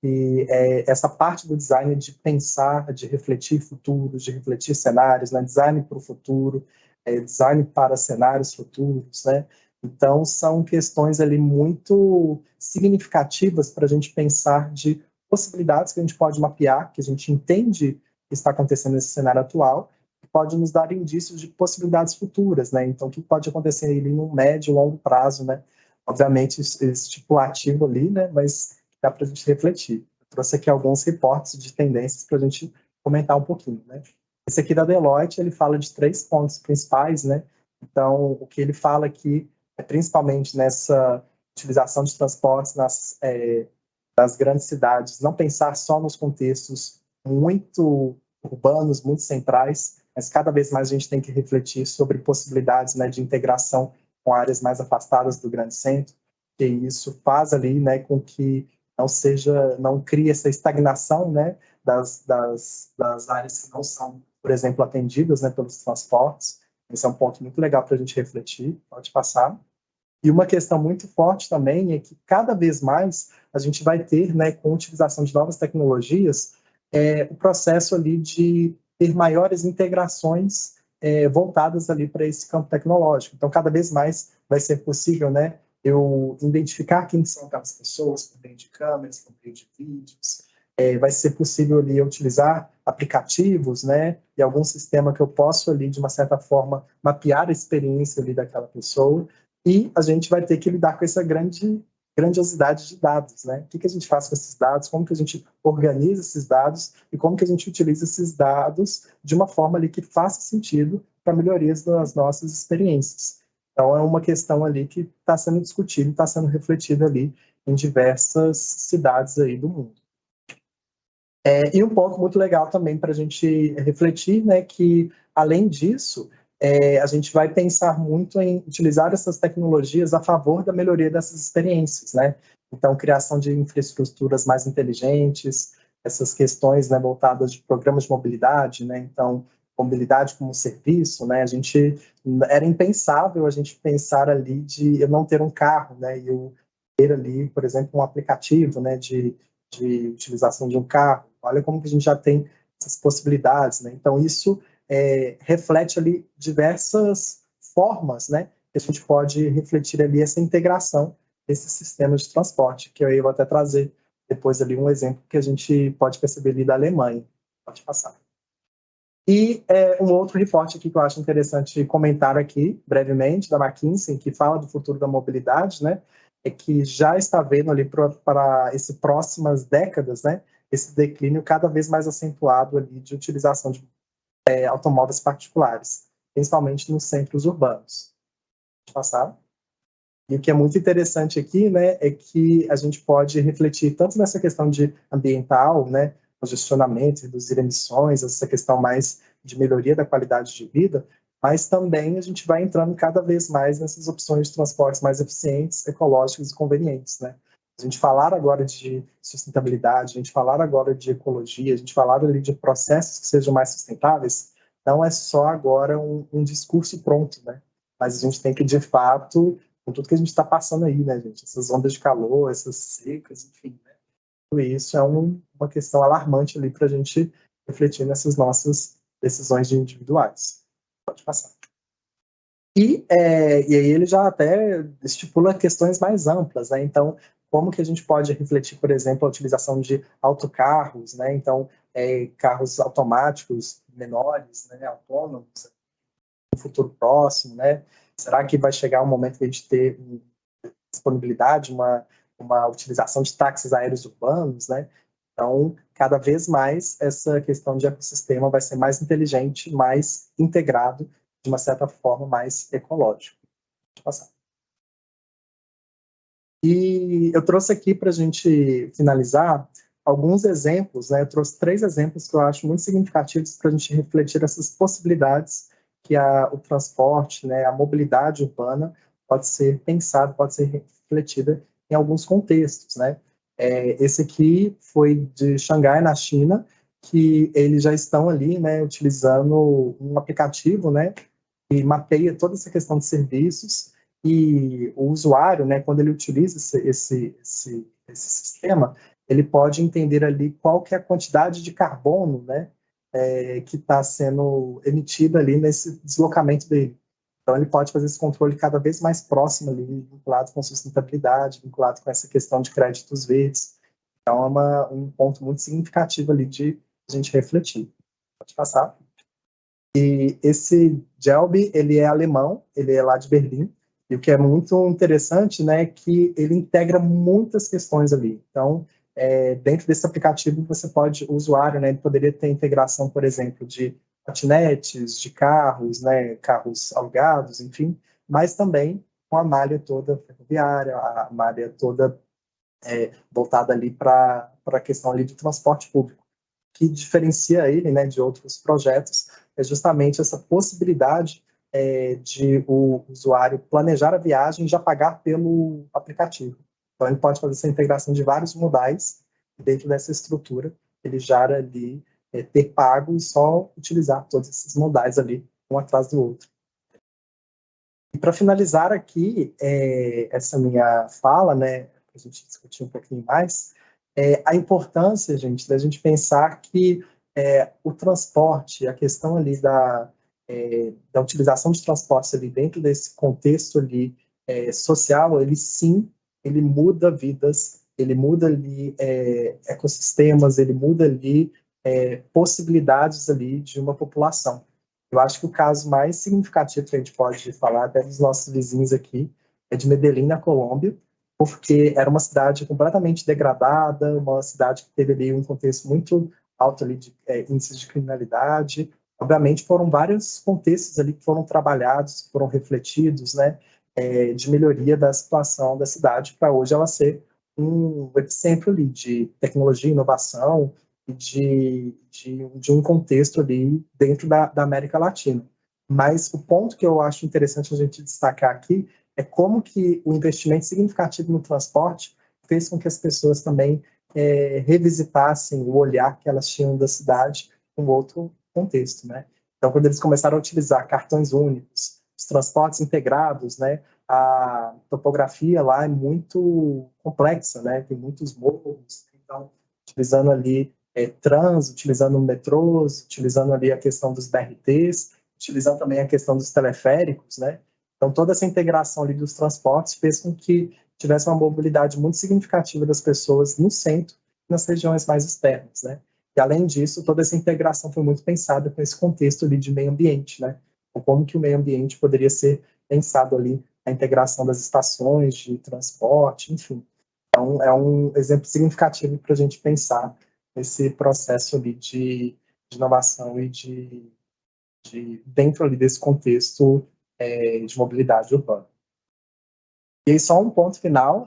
que essa parte do design de pensar, de refletir futuros, de refletir cenários, né, design para o futuro, design para cenários futuros, né. Então, são questões ali muito significativas para a gente pensar de possibilidades que a gente pode mapear, que a gente entende que está acontecendo nesse cenário atual, que pode nos dar indícios de possibilidades futuras, né? Então, o que pode acontecer ali no médio e longo prazo, né? Obviamente, estipulativo ali, né? Mas dá para a gente refletir. Eu trouxe aqui alguns reportes de tendências para a gente comentar um pouquinho, né? Esse aqui da Deloitte, ele fala de 3 pontos principais, né? Então, o que ele fala aqui é principalmente nessa utilização de transportes nas grandes cidades, não pensar só nos contextos muito urbanos, muito centrais, mas cada vez mais a gente tem que refletir sobre possibilidades, né, de integração com áreas mais afastadas do grande centro, e isso faz ali, né, com que não crie essa estagnação, né, das áreas que não são, por exemplo, atendidas, né, pelos transportes. Esse é um ponto muito legal para a gente refletir. Pode passar. E uma questão muito forte também é que cada vez mais a gente vai ter, né, com a utilização de novas tecnologias, o processo ali de ter maiores integrações voltadas ali para esse campo tecnológico. Então, cada vez mais vai ser possível, né, eu identificar quem são aquelas pessoas por meio de câmeras, por meio de vídeos. Vai ser possível ali utilizar aplicativos, né, e algum sistema que eu posso ali, de uma certa forma, mapear a experiência ali daquela pessoa, e a gente vai ter que lidar com essa grandiosidade de dados, né? O que a gente faz com esses dados, como que a gente organiza esses dados e como que a gente utiliza esses dados de uma forma ali que faça sentido para melhorias das nossas experiências. Então, é uma questão ali que está sendo discutida, está sendo refletida ali em diversas cidades aí do mundo. E um ponto muito legal também para a gente refletir, né, que, além disso, a gente vai pensar muito em utilizar essas tecnologias a favor da melhoria dessas experiências, né? Então, criação de infraestruturas mais inteligentes, essas questões, né, voltadas de programas de mobilidade, né? Então, mobilidade como serviço, né? Era impensável a gente pensar ali de eu não ter um carro, né? E eu ter ali, por exemplo, um aplicativo, né, de utilização de um carro. Olha como que a gente já tem essas possibilidades, né? Então, isso reflete ali diversas formas, né, que a gente pode refletir ali essa integração desses sistemas de transporte, que eu vou até trazer depois ali um exemplo que a gente pode perceber ali da Alemanha. Pode passar. E um outro reporte aqui que eu acho interessante comentar aqui, brevemente, da McKinsey, que fala do futuro da mobilidade, né, é que já está vendo ali para essas próximas décadas, né, esse declínio cada vez mais acentuado ali de utilização de automóveis particulares, principalmente nos centros urbanos. Pode passar. E o que é muito interessante aqui, né, é que a gente pode refletir tanto nessa questão de ambiental, né, congestionamento, reduzir emissões, essa questão mais de melhoria da qualidade de vida, mas também a gente vai entrando cada vez mais nessas opções de transportes mais eficientes, ecológicos e convenientes, né? A gente falar agora de sustentabilidade, a gente falar agora de ecologia, a gente falar ali de processos que sejam mais sustentáveis, não é só agora um discurso pronto, né? Mas a gente tem que, de fato, com tudo que a gente está passando aí, né, gente? Essas ondas de calor, essas secas, enfim, né? Tudo isso é uma questão alarmante ali para a gente refletir nessas nossas decisões individuais. Pode passar. E aí ele já até estipula questões mais amplas, né? Então, como que a gente pode refletir, por exemplo, a utilização de autocarros, né? Então, carros automáticos menores, né? Autônomos, no futuro próximo, né? Será que vai chegar um momento de a gente ter disponibilidade, uma utilização de táxis aéreos urbanos, né? Então, cada vez mais essa questão de ecossistema vai ser mais inteligente, mais integrado, de uma certa forma, mais ecológico. Deixa eu passar. E eu trouxe aqui para a gente finalizar alguns exemplos, né? Eu trouxe 3 exemplos que eu acho muito significativos para a gente refletir essas possibilidades que o transporte, né, a mobilidade urbana pode ser pensado, pode ser refletida em alguns contextos, né? Esse aqui foi de Xangai, na China, que eles já estão ali, né, utilizando um aplicativo, né, que mapeia toda essa questão de serviços, e o usuário, né, quando ele utiliza esse sistema, ele pode entender ali qual que é a quantidade de carbono, né, que está sendo emitida ali nesse deslocamento dele. Então, ele pode fazer esse controle cada vez mais próximo ali, vinculado com sustentabilidade, vinculado com essa questão de créditos verdes. Então, é um ponto muito significativo ali de a gente refletir. Pode passar. E esse Jelby, ele é alemão, ele é lá de Berlim, e o que é muito interessante, né, é que ele integra muitas questões ali. Então, dentro desse aplicativo, você pode, o usuário, né, ele poderia ter integração, por exemplo, de patinetes, de carros, né, carros alugados, enfim, mas também com a malha toda ferroviária, a malha toda voltada ali para a questão ali de transporte público. O que diferencia ele, né, de outros projetos é justamente essa possibilidade de o usuário planejar a viagem e já pagar pelo aplicativo. Então, ele pode fazer essa integração de vários modais dentro dessa estrutura, ele já ali ter pago e só utilizar todos esses modais ali, um atrás do outro. E para finalizar aqui essa minha fala, né, para a gente discutir um pouquinho mais, a importância, gente, da gente pensar que o transporte, a questão ali da utilização de transportes ali dentro desse contexto ali social, ele sim, ele muda vidas, ele muda ali ecossistemas, ele muda ali possibilidades ali de uma população. Eu acho que o caso mais significativo que a gente pode falar, até dos nossos vizinhos aqui, é de Medellín, na Colômbia, porque era uma cidade completamente degradada, uma cidade que teve ali um contexto muito alto ali de índices de criminalidade. Obviamente foram vários contextos ali que foram trabalhados, foram refletidos, né, de melhoria da situação da cidade para hoje ela ser um epicentro ali de tecnologia, inovação e de um contexto ali dentro da América Latina. Mas o ponto que eu acho interessante a gente destacar aqui é como que o investimento significativo no transporte fez com que as pessoas também revisitassem o olhar que elas tinham da cidade em outro contexto, né? Então, quando eles começaram a utilizar cartões únicos, os transportes integrados, né? A topografia lá é muito complexa, né? Tem muitos morros, então, utilizando ali trans, utilizando metrôs, utilizando ali a questão dos BRTs, utilizando também a questão dos teleféricos, né? Então, toda essa integração ali dos transportes fez com que tivesse uma mobilidade muito significativa das pessoas no centro e nas regiões mais externas, né? E, além disso, toda essa integração foi muito pensada com esse contexto ali de meio ambiente, né? Então, como que o meio ambiente poderia ser pensado ali, a integração das estações de transporte, enfim. Então, é um exemplo significativo para a gente pensar nesse processo ali de inovação e de dentro ali desse contexto de mobilidade urbana. E aí, só um ponto final,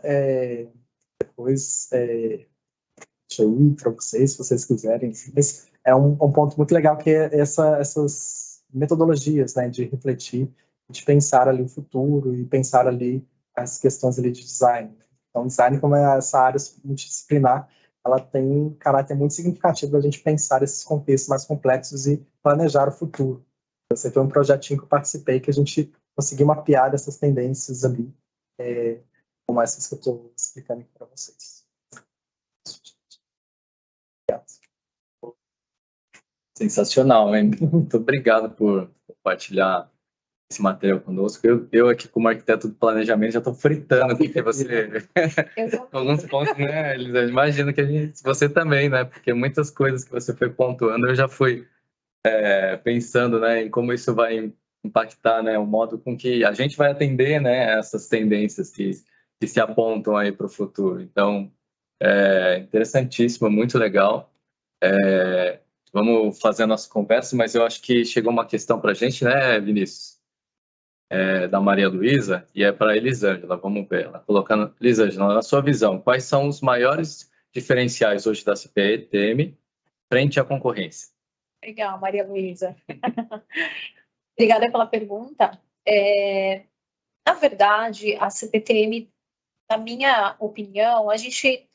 depois deixa eu ir para vocês, se vocês quiserem, mas é um ponto muito legal que é essas metodologias, né, de refletir, de pensar ali o futuro e pensar ali as questões ali de design. Então, design, como é essa área multidisciplinar, ela tem um caráter muito significativo da gente pensar esses contextos mais complexos e planejar o futuro. Esse foi um projetinho que eu participei que a gente conseguiu mapear essas tendências ali, como essas que eu estou explicando aqui para vocês. Sensacional, hein? Muito obrigado por compartilhar esse material conosco. Eu aqui, como arquiteto do planejamento, já estou fritando porque você... Alguns pontos, né, Elisa? Imagino que você também, né? Porque muitas coisas que você foi pontuando, eu já fui pensando, né, em como isso vai impactar, né, o modo com que a gente vai atender, né, essas tendências que se apontam aí para o futuro. Então, interessantíssimo, muito legal. Vamos fazer a nossa conversa, mas eu acho que chegou uma questão para a gente, né, Vinícius? Da Maria Luísa, e é para a Elisângela, vamos ver. Ela colocando, Elisângela, na sua visão, quais são os maiores diferenciais hoje da CPTM frente à concorrência? Legal, Maria Luísa. Obrigada pela pergunta. Na verdade, a CPTM, na minha opinião, a gente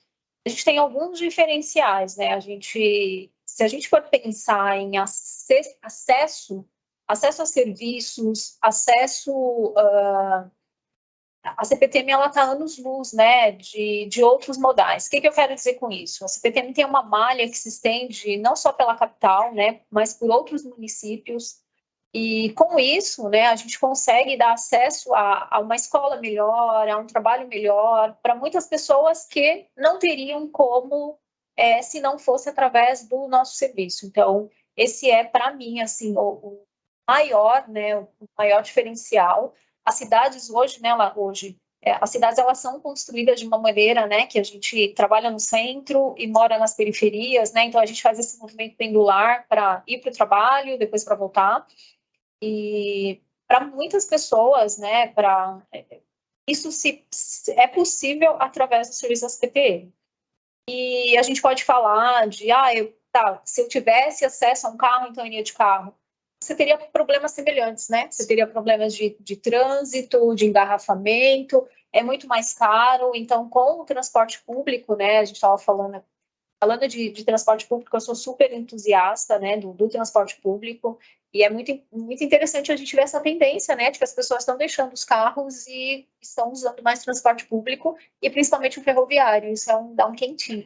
tem alguns diferenciais, né? Se a gente for pensar em acesso a serviços, a CPTM ela está anos-luz, né, de outros modais. O que eu quero dizer com isso? A CPTM tem uma malha que se estende não só pela capital, né, mas por outros municípios. E com isso, né, a gente consegue dar acesso a uma escola melhor, a um trabalho melhor para muitas pessoas que não teriam como se não fosse através do nosso serviço. Então, esse é, para mim, assim, o maior, né, o maior diferencial. As cidades hoje, né, as cidades elas são construídas de uma maneira, né, que a gente trabalha no centro e mora nas periferias, né, então a gente faz esse movimento pendular para ir para o trabalho, depois para voltar. E para muitas pessoas, né, isso é possível através do serviço da CPTM. E a gente pode falar de, se eu tivesse acesso a um carro, então eu iria de carro. Você teria problemas semelhantes, né? Você teria problemas de trânsito, de engarrafamento, é muito mais caro. Então, com o transporte público, né? A gente estava falando de transporte público, eu sou super entusiasta, né, do transporte público, e é muito, muito interessante a gente ver essa tendência, né, de que as pessoas estão deixando os carros e estão usando mais transporte público, e principalmente o ferroviário, isso dá um quentinho.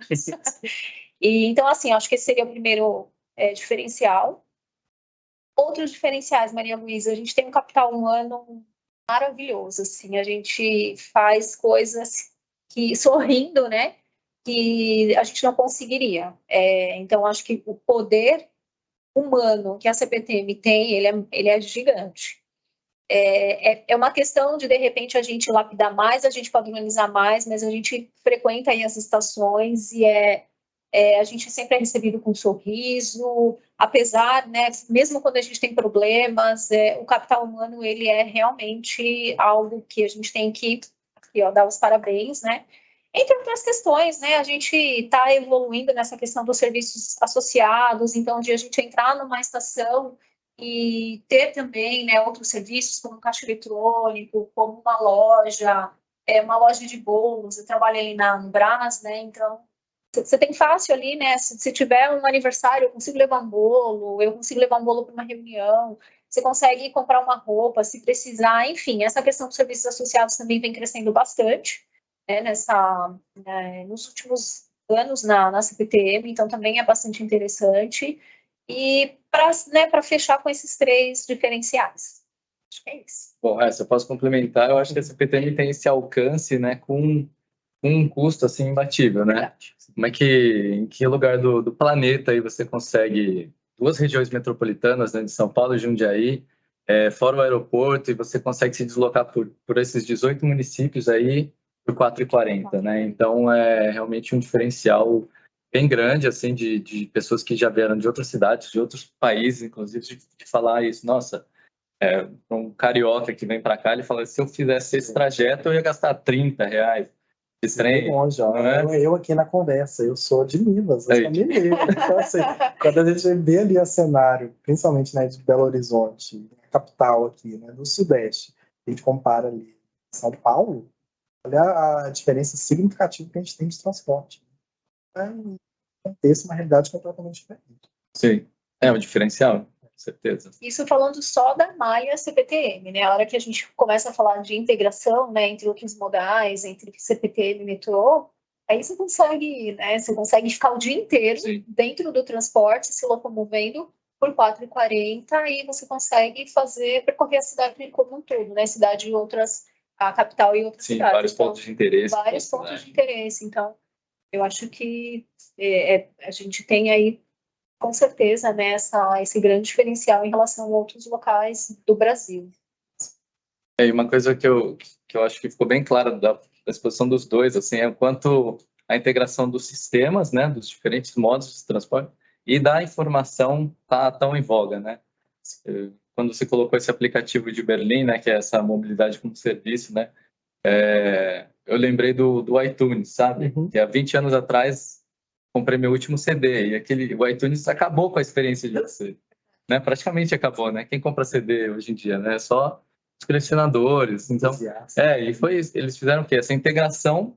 E, então, assim, acho que esse seria o primeiro diferencial. Outros diferenciais, Maria Luísa, a gente tem um capital humano maravilhoso, assim, a gente faz coisas que, sorrindo, né, que a gente não conseguiria. Então, acho que o poder humano que a CPTM tem, ele é gigante. É uma questão de repente, a gente lapidar mais, a gente padronizar mais, mas a gente frequenta aí as estações e a gente sempre é recebido com um sorriso, apesar, né, mesmo quando a gente tem problemas, o capital humano, ele é realmente algo que a gente tem que dar os parabéns, né? Entre outras questões, né, a gente está evoluindo nessa questão dos serviços associados, então, de a gente entrar numa estação e ter também, né, outros serviços, como um caixa eletrônico, como uma loja de bolos, eu trabalho ali no Brás, né, então, você tem fácil ali, né, se tiver um aniversário, eu consigo levar um bolo, para uma reunião, você consegue comprar uma roupa, se precisar, enfim, essa questão dos serviços associados também vem crescendo bastante, né, nos últimos anos na CPTM, então também é bastante interessante. E para fechar com esses 3 diferenciais. Acho que é isso. Bom, se eu posso complementar, eu acho que a CPTM tem esse alcance, né, com um custo assim imbatível, né? Verdade. Em que lugar do planeta aí você consegue 2 regiões metropolitanas, né, de São Paulo e Jundiaí, fora o aeroporto, e você consegue se deslocar por esses 18 municípios aí por 4,40, né? Então é realmente um diferencial bem grande, assim, de pessoas que já vieram de outras cidades, de outros países, inclusive, de falar isso. Nossa, um carioca que vem para cá, ele fala, se eu fizesse esse trajeto, eu ia gastar R$30 de trem. Longe, ó. Eu aqui na conversa, eu sou de Minas, eu sou mineiro. Então, assim, quando a gente vê ali o cenário, principalmente, né, de Belo Horizonte, capital aqui, né, do Sudeste, a gente compara ali São Paulo, olha a diferença significativa que a gente tem de transporte. É um contexto, uma realidade completamente diferente. Sim, é um diferencial, com certeza. Isso falando só da malha CPTM, né? A hora que a gente começa a falar de integração, né, entre outros modais, entre CPTM e metrô, aí você consegue, né? Você consegue ficar o dia inteiro dentro do transporte, se locomovendo por 4,40 e você consegue percorrer a cidade como um todo, né? Cidade e outras, a capital e outras cidades. Vários pontos de interesse. Vários pontos de interesse. Então, eu acho que a gente tem aí, com certeza, né, esse grande diferencial em relação a outros locais do Brasil. E uma coisa que eu acho que ficou bem clara da exposição dos dois, assim, é o quanto a integração dos sistemas, né, dos diferentes modos de transporte e da informação tá tão em voga, né? Quando você colocou esse aplicativo de Berlim, né, que é essa mobilidade como serviço, né, eu lembrei do iTunes, sabe? Que há 20 anos atrás comprei meu último CD e o iTunes acabou com a experiência de você, né? Praticamente acabou, né? Quem compra CD hoje em dia, né? Só os colecionadores. Então, eles fizeram o quê? Essa integração,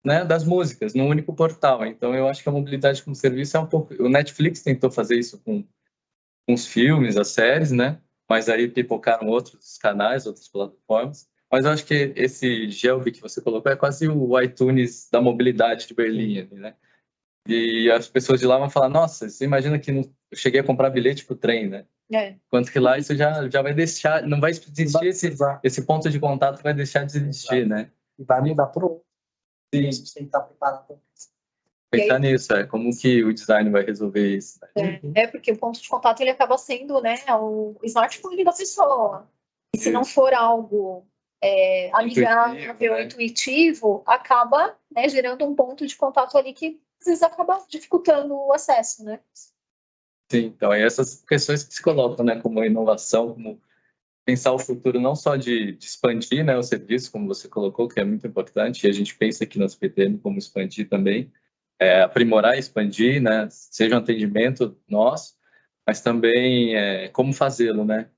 né, das músicas num único portal. Então, eu acho que a mobilidade como serviço é um pouco. O Netflix tentou fazer isso com os filmes, as séries, né? Mas aí pipocaram outros canais, outras plataformas. Mas eu acho que esse Gelbi que você colocou é quase o iTunes da mobilidade de Berlim, né? E as pessoas de lá vão falar, nossa, você imagina que eu cheguei a comprar bilhete pro trem, né? Quanto que lá isso já vai deixar, não vai existir esse ponto de contato, vai deixar de existir, né? E vai mudar para o outro. A gente tem que estar preparado para isso. Pensar nisso, como que o design vai resolver isso. Porque o ponto de contato ele acaba sendo, né, o smartphone da pessoa. E se não for algo amigável, intuitivo, acaba, né, gerando um ponto de contato ali que às vezes acaba dificultando o acesso, né? Sim, então essas questões que se colocam, né, como inovação, como pensar o futuro não só de expandir, né, o serviço, como você colocou, que é muito importante, e a gente pensa aqui na CPTM como expandir também, aprimorar e expandir, né, seja um atendimento nosso, mas também como fazê-lo, né?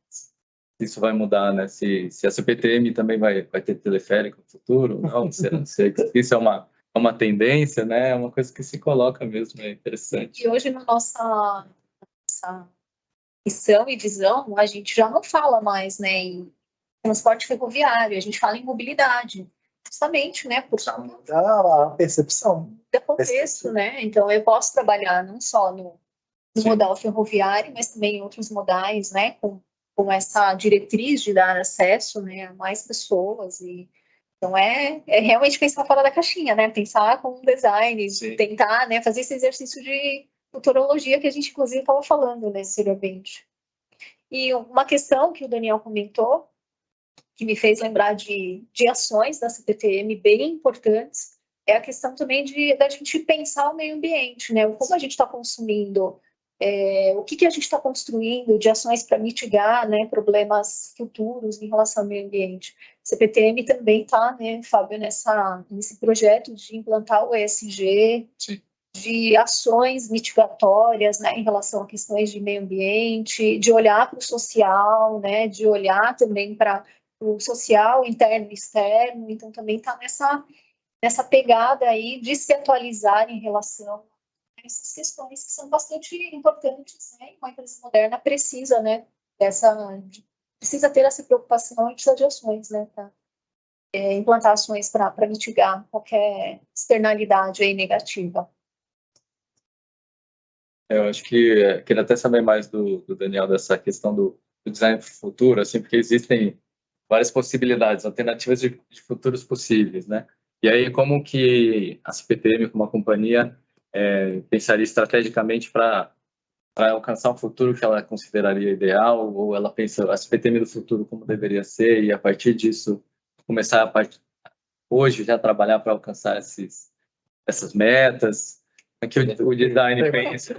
Isso vai mudar, né? Se a CPTM também vai ter teleférico no futuro, não sei. Isso é uma tendência, né? É uma coisa que se coloca mesmo, é interessante. E hoje na nossa missão e visão, a gente já não fala mais, né, em transporte ferroviário, a gente fala em mobilidade, justamente, né, por a percepção do contexto, né? Então eu posso trabalhar não só no modal ferroviário, mas também em outros modais, né, com essa diretriz de dar acesso, né, a mais pessoas. E então é realmente pensar fora da caixinha, né, pensar com design, tentar, né, fazer esse exercício de futurologia que a gente inclusive estava falando anteriormente. E uma questão que o Daniel comentou, que me fez lembrar de ações da CPTM bem importantes, é a questão também da gente pensar o meio ambiente, né? Como a gente está consumindo, o que a gente está construindo de ações para mitigar, né, problemas futuros em relação ao meio ambiente. A CPTM também está, né, Fábio, nesse projeto de implantar o ESG, de ações mitigatórias, né, em relação a questões de meio ambiente, de olhar para o social, né, de olhar também para o social interno e externo. Então também está nessa pegada aí de se atualizar em relação a essas questões que são bastante importantes, né? Uma empresa moderna precisa, né, precisa ter essa preocupação e precisa de ações, né, para implantar ações para mitigar qualquer externalidade aí negativa. Eu acho que queria até saber mais do Daniel dessa questão do design futuro, assim, porque existem várias possibilidades, alternativas de futuros possíveis, né? E aí, como que a CPTM, como uma companhia, pensaria estrategicamente para alcançar um futuro que ela consideraria ideal, ou ela pensa a CPTM do futuro como deveria ser, e a partir disso começar hoje já trabalhar para alcançar essas metas? Que o design pensa.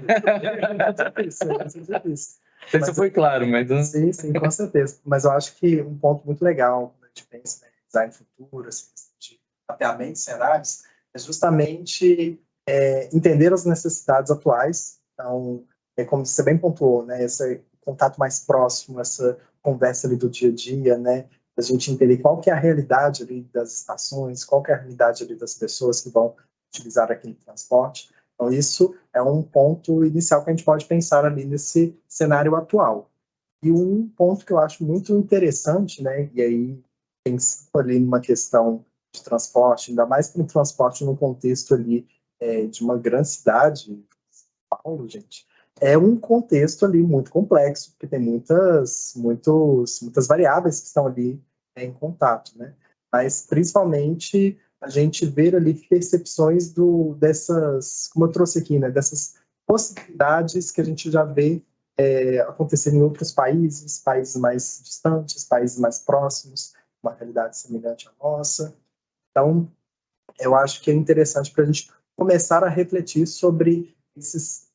Isso foi claro, mas... Sim, com certeza. Mas eu acho que um ponto muito legal quando a gente pensa em design futuro, assim, de mapeamento de cenários, é justamente entender as necessidades atuais. Então, como você bem pontuou, né, esse contato mais próximo, essa conversa ali do dia a dia, né, a gente entender qual que é a realidade ali das estações, qual que é a realidade ali das pessoas que vão utilizar aquele transporte. Então, isso é um ponto inicial que a gente pode pensar ali nesse cenário atual. E um ponto que eu acho muito interessante, né, e aí pensando ali numa questão de transporte, ainda mais para um transporte no contexto ali de uma grande cidade, São Paulo, gente, é um contexto ali muito complexo, porque tem muitas variáveis que estão ali em contato, né? Mas principalmente a gente ver ali percepções dessas, como eu trouxe aqui, né, dessas possibilidades que a gente já vê acontecer em outros países mais distantes, países mais próximos, uma realidade semelhante à nossa. Então, eu acho que é interessante para a gente começar a refletir sobre esses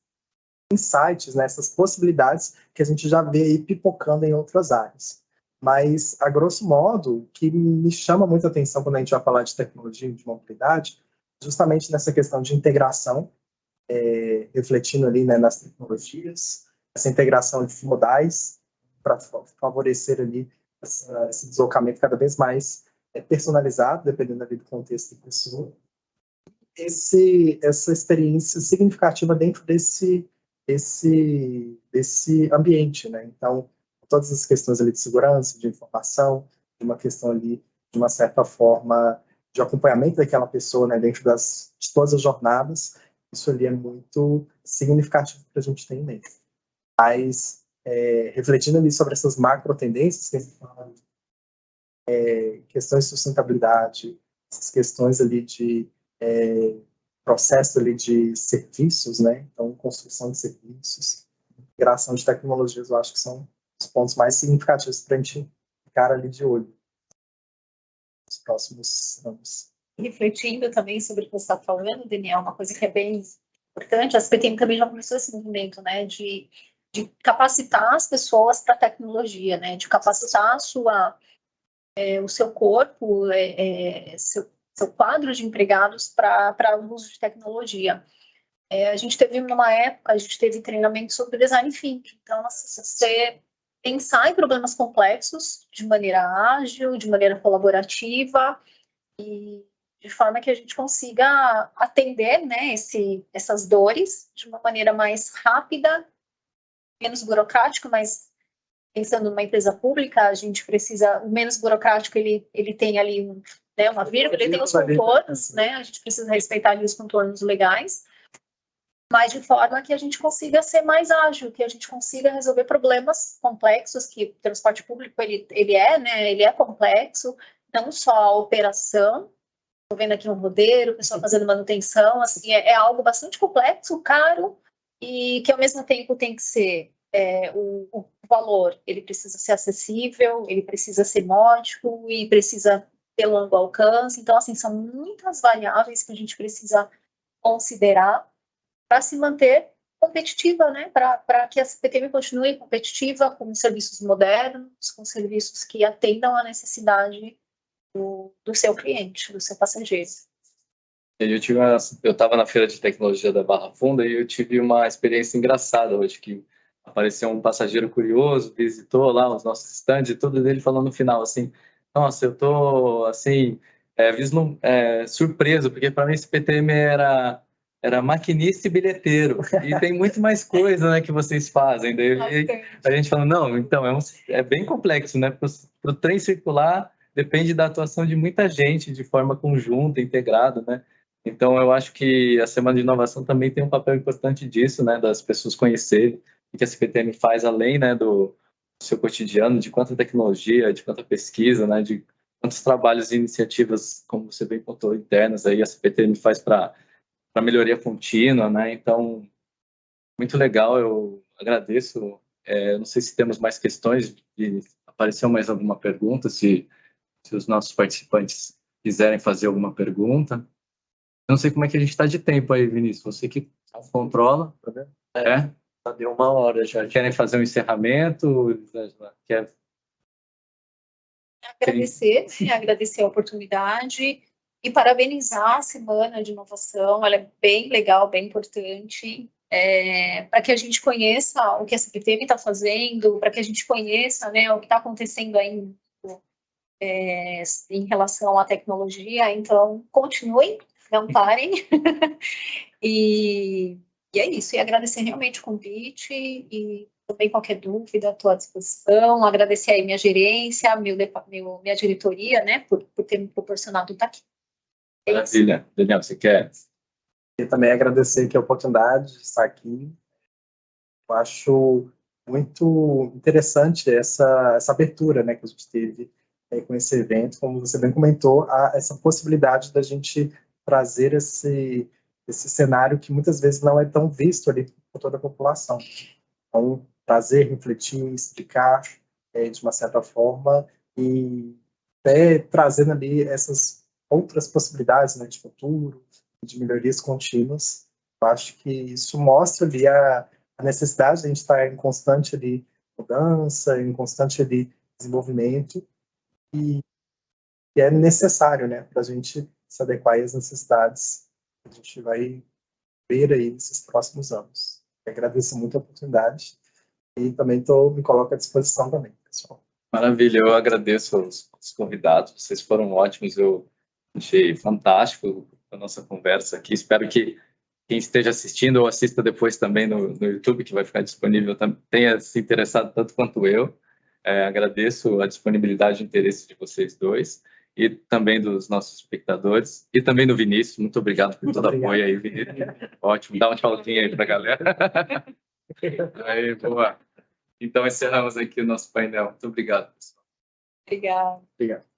insights, né, essas possibilidades que a gente já vê aí pipocando em outras áreas. Mas, a grosso modo, o que me chama muita atenção quando a gente vai falar de tecnologia e de mobilidade, justamente nessa questão de integração, refletindo ali, né, nas tecnologias, essa integração de modais para favorecer ali esse deslocamento cada vez mais personalizado, dependendo ali do contexto da pessoa. Essa experiência significativa dentro desse ambiente, né? Então, todas as questões ali de segurança, de informação, de uma questão ali, de uma certa forma, de acompanhamento daquela pessoa, né, dentro de todas as jornadas, isso ali é muito significativo para a gente ter em mente. Mas, refletindo ali sobre essas macro tendências que a gente fala, questões de sustentabilidade, essas questões ali de processo ali de serviços, né? Então, construção de serviços, integração de tecnologias, eu acho que são os pontos mais significativos para a gente ficar ali de olho nos próximos anos. Refletindo também sobre o que você está falando, Daniel, uma coisa que é bem importante, a CPTM também já começou esse movimento, né, de capacitar as pessoas para a tecnologia, né, de capacitar o seu corpo, seu quadro de empregados para o uso de tecnologia. A gente teve, numa época, treinamento sobre design thinking. Então, você pensar em problemas complexos de maneira ágil, de maneira colaborativa, e de forma que a gente consiga atender, né, essas dores de uma maneira mais rápida, menos burocrática, mas pensando numa empresa pública, a gente precisa, o menos burocrático, ele tem ali uma vírgula, ele tem os contornos, né, a gente precisa respeitar ali os contornos legais, mas de forma que a gente consiga ser mais ágil, que a gente consiga resolver problemas complexos, que o transporte público, ele é complexo, não só a operação. Estou vendo aqui um rodeiro, o pessoal fazendo manutenção, assim, é algo bastante complexo, caro, e que ao mesmo tempo tem que ser o valor, ele precisa ser acessível, ele precisa ser módico e precisa ter longo alcance. Então, assim, são muitas variáveis que a gente precisa considerar para se manter competitiva, né? Para que a CPTM continue competitiva com serviços modernos, com serviços que atendam à necessidade do seu cliente, do seu passageiro. Eu estava na feira de tecnologia da Barra Funda e eu tive uma experiência engraçada hoje, que apareceu um passageiro curioso, visitou lá os nossos stands e tudo, dele falando no final assim, nossa, eu tô assim, surpreso, porque para mim esse PTM era maquinista e bilheteiro, e tem muito mais coisa, né, que vocês fazem. Daí a gente fala, não, então é bem complexo, né, para o trem circular depende da atuação de muita gente de forma conjunta, integrada, né. Então eu acho que a Semana de Inovação também tem um papel importante disso, né, das pessoas conhecerem o que a CPTM faz além, né, do seu cotidiano, de quanta tecnologia, de quanta pesquisa, né, de quantos trabalhos e iniciativas, como você bem contou, internas aí a CPTM faz para melhoria contínua, né? Então, muito legal, eu agradeço. Não sei se temos mais questões, apareceu mais alguma pergunta, se os nossos participantes quiserem fazer alguma pergunta. Eu não sei como é que a gente está de tempo aí, Vinícius, você que controla. Já deu 1 hora já. Querem fazer um encerramento? Agradecer a oportunidade e parabenizar a Semana de Inovação, ela é bem legal, bem importante, para que a gente conheça o que a CPTM está fazendo, para que a gente conheça, né, o que está acontecendo aí em relação à tecnologia. Então, continuem, não parem. E é isso, e agradecer realmente o convite e também qualquer dúvida, estou à disposição. Agradecer aí minha gerência, minha diretoria, né, por ter me proporcionado estar aqui. Maravilha. Daniel, você quer? E também agradecer aqui a oportunidade de estar aqui. Eu acho muito interessante essa abertura, né, que a gente teve com esse evento, como você bem comentou, essa possibilidade da gente trazer esse cenário que muitas vezes não é tão visto ali por toda a população. Então, trazer, refletir, explicar de uma certa forma e até trazendo ali essas outras possibilidades, né, de futuro, de melhorias contínuas. Eu acho que isso mostra ali a necessidade de a gente estar em constante ali mudança, em constante ali desenvolvimento, e é necessário, né, para a gente se adequar às necessidades que a gente vai ver aí nesses próximos anos. Eu agradeço muito a oportunidade e também me coloco à disposição também, pessoal. Maravilha, eu agradeço os convidados, vocês foram ótimos, eu achei fantástico a nossa conversa aqui. Espero que quem esteja assistindo ou assista depois também no YouTube, que vai ficar disponível, tenha se interessado tanto quanto eu. Agradeço a disponibilidade e interesse de vocês dois e também dos nossos espectadores e também do Vinícius. Muito obrigado por todo o apoio aí, Vinícius. Ótimo, dá um tchauzinho aí para a galera. Aí, boa. Então, encerramos aqui o nosso painel. Muito obrigado, pessoal. Obrigada. Obrigado.